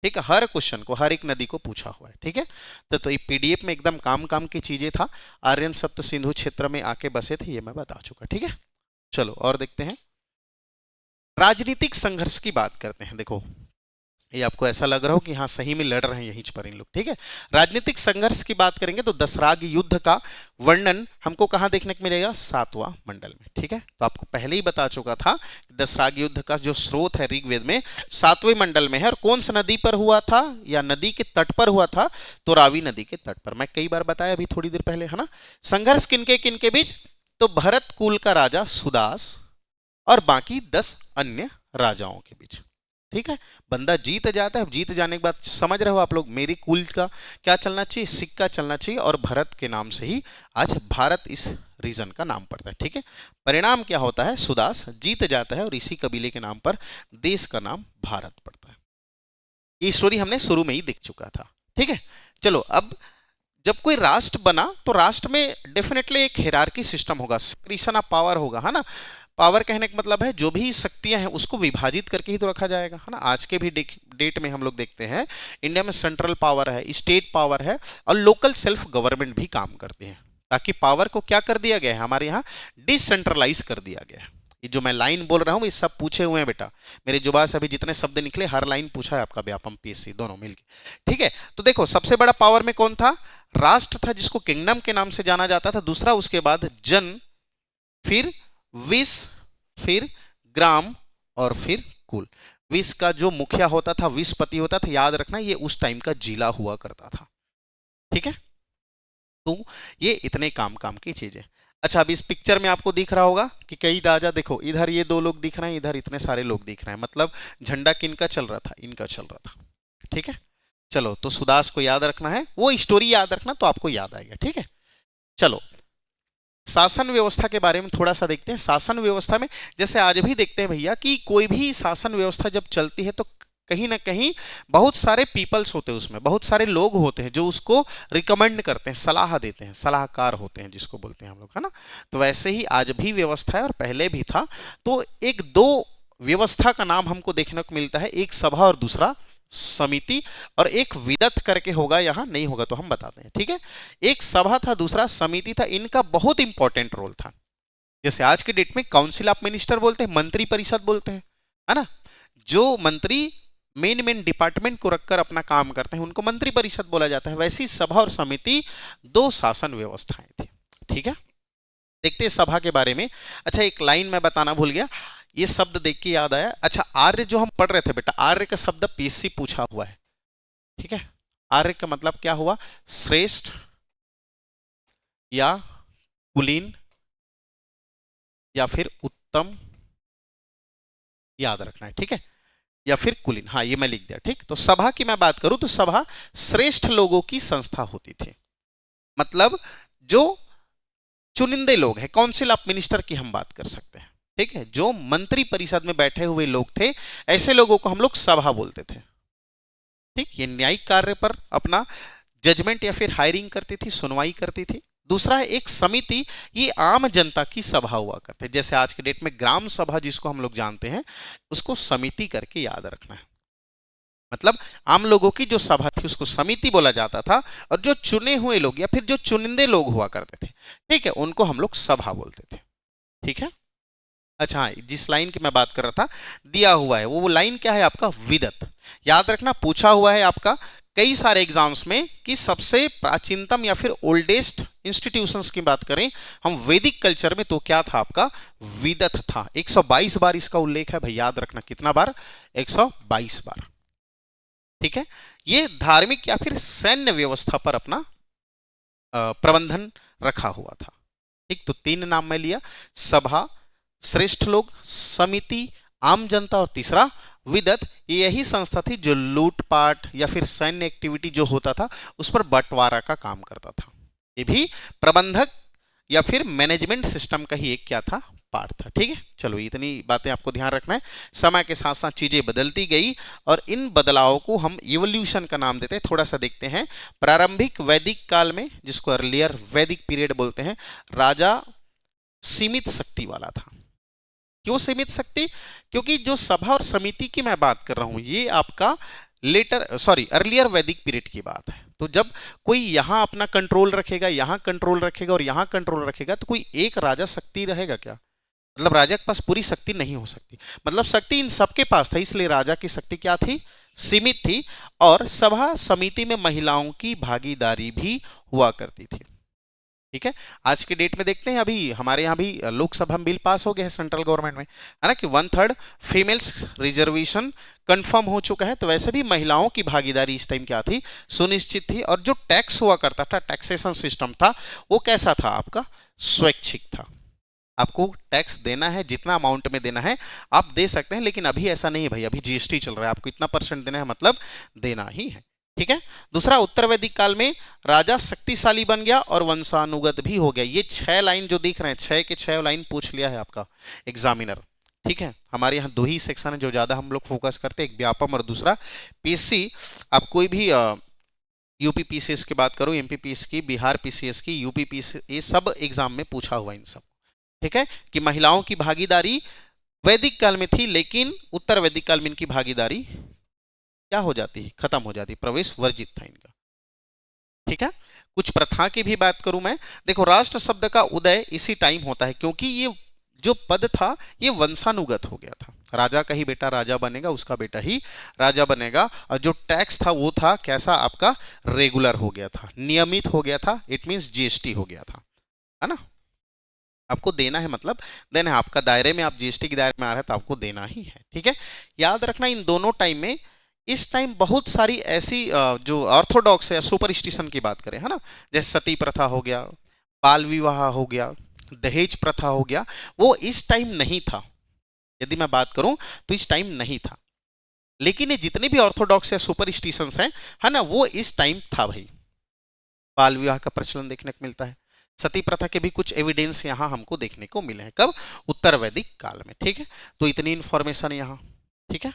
ठीक है, हर क्वेश्चन को, हर एक नदी को पूछा हुआ है। ठीक है, तो ये पीडीएफ में एकदम काम की चीजें था। आर्यन सप्त सिंधु क्षेत्र में आके बसे थे, ये मैं बता चुका। ठीक है, चलो और देखते हैं। राजनीतिक संघर्ष की बात करते हैं। देखो ये आपको ऐसा लग रहा हो कि हाँ सही में लड़ रहे हैं यहीं पर इन लोग, ठीक है। राजनीतिक संघर्ष की बात करेंगे तो दशराग युद्ध का वर्णन हमको कहाँ देखने को मिलेगा, 7वां मंडल में, ठीक है। तो आपको पहले ही बता चुका था दशराग युद्ध का जो स्रोत है ऋग्वेद में 7वें मंडल में है, और कौन सा नदी पर हुआ था या नदी के तट पर हुआ था, तो रावी नदी के तट पर। मैं कई बार बताया अभी थोड़ी देर पहले, है ना। संघर्ष किनके किनके बीच, तो भरत कुल का राजा सुदास और बाकी 10 अन्य राजाओं के बीच, ठीक है। बंदा जीत जाता है, जीत जाने के बाद समझ रहे हो आप लोग मेरी कुल का क्या चलना चाहिए, सिक्का चलना चाहिए, और भरत के नाम से ही आज भारत इस रीजन का नाम पड़ता है, ठीक है। परिणाम क्या होता है, सुदास जीत जाता है और इसी कबीले के नाम पर देश का नाम भारत पड़ता है। ये स्टोरी हमने शुरू में ही देख चुका था, ठीक है। चलो अब जब कोई राष्ट्र बना तो राष्ट्र में डेफिनेटली एक हिरार्की सिस्टम होगा, सेपरेशन ऑफ पावर होगा, है ना। पावर कहने का मतलब है जो भी शक्तियां हैं उसको विभाजित करके ही तो रखा जाएगा, है ना। आज के भी डेट में हम लोग देखते हैं इंडिया में सेंट्रल पावर है, स्टेट पावर है, और लोकल सेल्फ गवर्नमेंट भी काम करते हैं, ताकि पावर को क्या कर दिया गया है, हमारे यहाँ डिसेंट्रलाइज कर दिया गया है। ये जो मैं लाइन बोल रहा हूँ ये सब पूछे हुए हैं बेटा, मेरे जुबान से अभी जितने शब्द निकले हर लाइन पूछा है आपका व्यापम पीएससी दोनों मिलके, ठीक है। तो देखो सबसे बड़ा पावर में कौन था, राष्ट्र था जिसको किंगडम के नाम से जाना जाता था, दूसरा उसके बाद जन, फिर विस, फिर ग्राम, और फिर कुल। विस का जो मुखिया होता था, विसपति होता था, याद रखना ये उस टाइम का जिला हुआ करता था, ठीक है। तो ये इतने काम काम की चीजें। अच्छा अब इस पिक्चर में आपको दिख रहा होगा कि कई राजा, देखो इधर ये 2 लोग दिख रहे हैं, इधर इतने सारे लोग दिख रहे हैं, मतलब झंडा किनका चल रहा था, इनका चल रहा था, ठीक है। चलो तो सुदास को याद रखना है, वो स्टोरी याद रखना तो आपको याद आएगा, ठीक है। चलो शासन व्यवस्था के बारे में थोड़ा सा देखते हैं। शासन व्यवस्था में जैसे आज भी देखते हैं भैया कि कोई भी शासन व्यवस्था जब चलती है तो कहीं ना कहीं बहुत सारे पीपल्स होते हैं, उसमें बहुत सारे लोग होते हैं जो उसको रिकमेंड करते हैं, सलाह देते हैं, सलाहकार होते हैं जिसको बोलते हैं हम लोग, है ना। तो वैसे ही आज भी व्यवस्था है और पहले भी था। तो एक 2 व्यवस्था का नाम हमको देखने को मिलता है, एक सभा और दूसरा समिति, और एक विदत करके होगा, यहां नहीं होगा तो हम बताते हैं, ठीक है। एक सभा था, दूसरा समिति था, इनका बहुत इंपॉर्टेंट रोल था। जैसे आज के डेट में काउंसिल ऑफ मिनिस्टर बोलते हैं, मंत्री परिषद बोलते हैं, है ना। जो मंत्री मेन डिपार्टमेंट को रखकर अपना काम करते हैं उनको मंत्री परिषद बोला जाता है। वैसी सभा और समिति 2 शासन व्यवस्थाएं थी, ठीक है। देखते हैं सभा के बारे में। अच्छा एक लाइन मैं बताना भूल गया, ये शब्द देख के याद आया। अच्छा आर्य जो हम पढ़ रहे थे बेटा, आर्य का शब्द पीएससी पूछा हुआ है, ठीक है। आर्य का मतलब क्या हुआ, श्रेष्ठ या कुलीन या फिर उत्तम, याद रखना है, ठीक है, या फिर कुलीन, हाँ ये मैं लिख दिया, ठीक। तो सभा की मैं बात करूं तो सभा श्रेष्ठ लोगों की संस्था होती थी, मतलब जो चुनिंदे लोग हैं, काउंसिल ऑफ मिनिस्टर की हम बात कर सकते हैं, ठीक है। जो मंत्री परिषद में बैठे हुए लोग थे ऐसे लोगों को हम लोग सभा बोलते थे, ठीक। ये न्यायिक कार्य पर अपना जजमेंट या फिर हायरिंग करती थी, सुनवाई करती थी। दूसरा है एक समिति, ये आम जनता की सभा हुआ करते, जैसे आज के डेट में ग्राम सभा जिसको हम लोग जानते हैं उसको समिति करके याद रखना है, मतलब आम लोगों की जो सभा थी उसको समिति बोला जाता था, और जो चुने हुए लोग या फिर जो चुनिंदे लोग हुआ करते थे, ठीक है, उनको हम लोग सभा बोलते थे, ठीक है। अच्छा हाँ, जिस लाइन की मैं बात कर रहा था दिया हुआ है वो लाइन क्या है आपका, विदत। याद रखना पूछा हुआ है आपका कई सारे एग्जाम्स में कि सबसे प्राचीनतम या फिर ओल्डेस्ट इंस्टीट्यूशंस की बात करें हम वैदिक कल्चर में तो क्या था आपका, विदत था। 122 बार इसका उल्लेख है भाई, याद रखना कितना बार, 122 बार, ठीक है। ये धार्मिक या फिर सैन्य व्यवस्था पर अपना प्रबंधन रखा हुआ था, ठीक। तो 3 नाम मैं लिया, सभा, श्रेष्ठ लोग, समिति, आम जनता, और तीसरा विदत। यही संस्था थी जो लूटपाट या फिर सैन्य एक्टिविटी जो होता था उस पर बंटवारा का काम करता था। ये भी प्रबंधक या फिर मैनेजमेंट सिस्टम का ही एक क्या था, पार्ट था, ठीक है। चलो इतनी बातें आपको ध्यान रखना है। समय के साथ साथ चीजें बदलती गई और इन बदलावों को हम इवोल्यूशन का नाम देते हैं। थोड़ा सा देखते हैं। प्रारंभिक वैदिक काल में, जिसको अर्लियर वैदिक पीरियड बोलते हैं, राजा सीमित शक्ति वाला था। क्यों सीमित शक्ति, क्योंकि जो सभा और समिति की मैं बात कर रहा हूं ये आपका अर्लियर वैदिक पीरियड की बात है। तो जब कोई यहां अपना कंट्रोल रखेगा, यहां कंट्रोल रखेगा और यहां कंट्रोल रखेगा, तो कोई एक राजा शक्ति रहेगा क्या, मतलब राजा के पास पूरी शक्ति नहीं हो सकती, मतलब शक्ति इन सबके पास था, इसलिए राजा की शक्ति क्या थी, सीमित थी। और सभा समिति में महिलाओं की भागीदारी भी हुआ करती थी। ठीक है, आज के डेट में देखते हैं, अभी हमारे यहाँ भी लोकसभा में बिल पास हो गया है सेंट्रल गवर्नमेंट में, है ना, कि 1/3 फीमेल्स रिजर्वेशन कंफर्म हो चुका है। तो वैसे भी महिलाओं की भागीदारी इस टाइम क्या थी, सुनिश्चित थी। और जो टैक्स हुआ करता था, टैक्सेशन सिस्टम था, वो कैसा था आपका, स्वैच्छिक था। आपको टैक्स देना है, जितना अमाउंट में देना है आप दे सकते हैं, लेकिन अभी ऐसा नहीं है भाई, अभी जीएसटी चल रहा है, आपको इतना परसेंट देना है, मतलब देना ही है। ठीक है, दूसरा, उत्तर वैदिक काल में राजा शक्तिशाली बन गया और वंशानुगत भी हो गया। ये 6 लाइन जो दिख रहे हैं, 6 के 6 लाइन पूछ लिया है आपका एग्जामिनर। ठीक है, हमारे यहाँ 2 ही सेक्शन है जो ज्यादा हम लोग फोकस करते हैं, एक व्यापम और दूसरा पीसी। आप कोई भी यूपी पीसीएस की बात करो, एमपी पीएस की, बिहार पीसीएस की, यूपी पीसीएस, ये सब एग्जाम में पूछा हुआ इन सब। ठीक है, कि महिलाओं की भागीदारी वैदिक काल में थी, लेकिन उत्तर वैदिक काल में इनकी भागीदारी क्या हो जाती है, खत्म हो जाती, प्रवेश वर्जित था इनका। ठीक है, कुछ प्रथा की भी बात करूं मैं, देखो राष्ट्र शब्द का उदय इसी टाइम होता है, क्योंकि ये जो पद था ये वंशानुगत हो गया था। राजा का ही बेटा राजा बनेगा, उसका बेटा ही राजा बनेगा। और जो टैक्स था वो था कैसा, आपका रेगुलर हो गया था, नियमित हो गया था, इट मींस जीएसटी हो गया था, है ना। आपको देना है, मतलब देना है, आपका दायरे में, आप जीएसटी के दायरे में आ रहे हैं तो आपको देना ही है। ठीक है, याद रखना इन दोनों टाइम में, इस टाइम बहुत सारी ऐसी जो ऑर्थोडॉक्स है, सुपरस्टिशन की बात करें, है ना, जैसे सती प्रथा हो गया, बाल विवाह हो गया, दहेज प्रथा हो गया, वो इस टाइम नहीं था। यदि मैं बात करूं तो इस टाइम नहीं था, लेकिन ये जितने भी ऑर्थोडॉक्स या सुपरस्टिशंस हैं, है ना, वो इस टाइम था भाई। बाल विवाह का प्रचलन देखने को मिलता है, सती प्रथा के भी कुछ एविडेंस यहां हमको देखने को मिले हैं, कब, उत्तर वैदिक काल में। ठीक है, तो इतनी इंफॉर्मेशन यहां। ठीक है,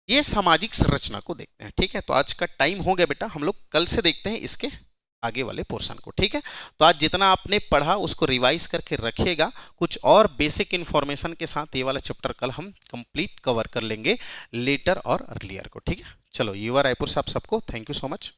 ये सामाजिक संरचना को देखते हैं। ठीक है, तो आज का टाइम हो गया बेटा, हम लोग कल से देखते हैं इसके आगे वाले पोर्शन को। ठीक है, तो आज जितना आपने पढ़ा उसको रिवाइज करके रखिएगा, कुछ और बेसिक इंफॉर्मेशन के साथ ये वाला चैप्टर कल हम कंप्लीट कवर कर लेंगे, लेटर और अर्लियर को। ठीक है, चलो, युवा रायपुर से आप सबको थैंक यू सो मच।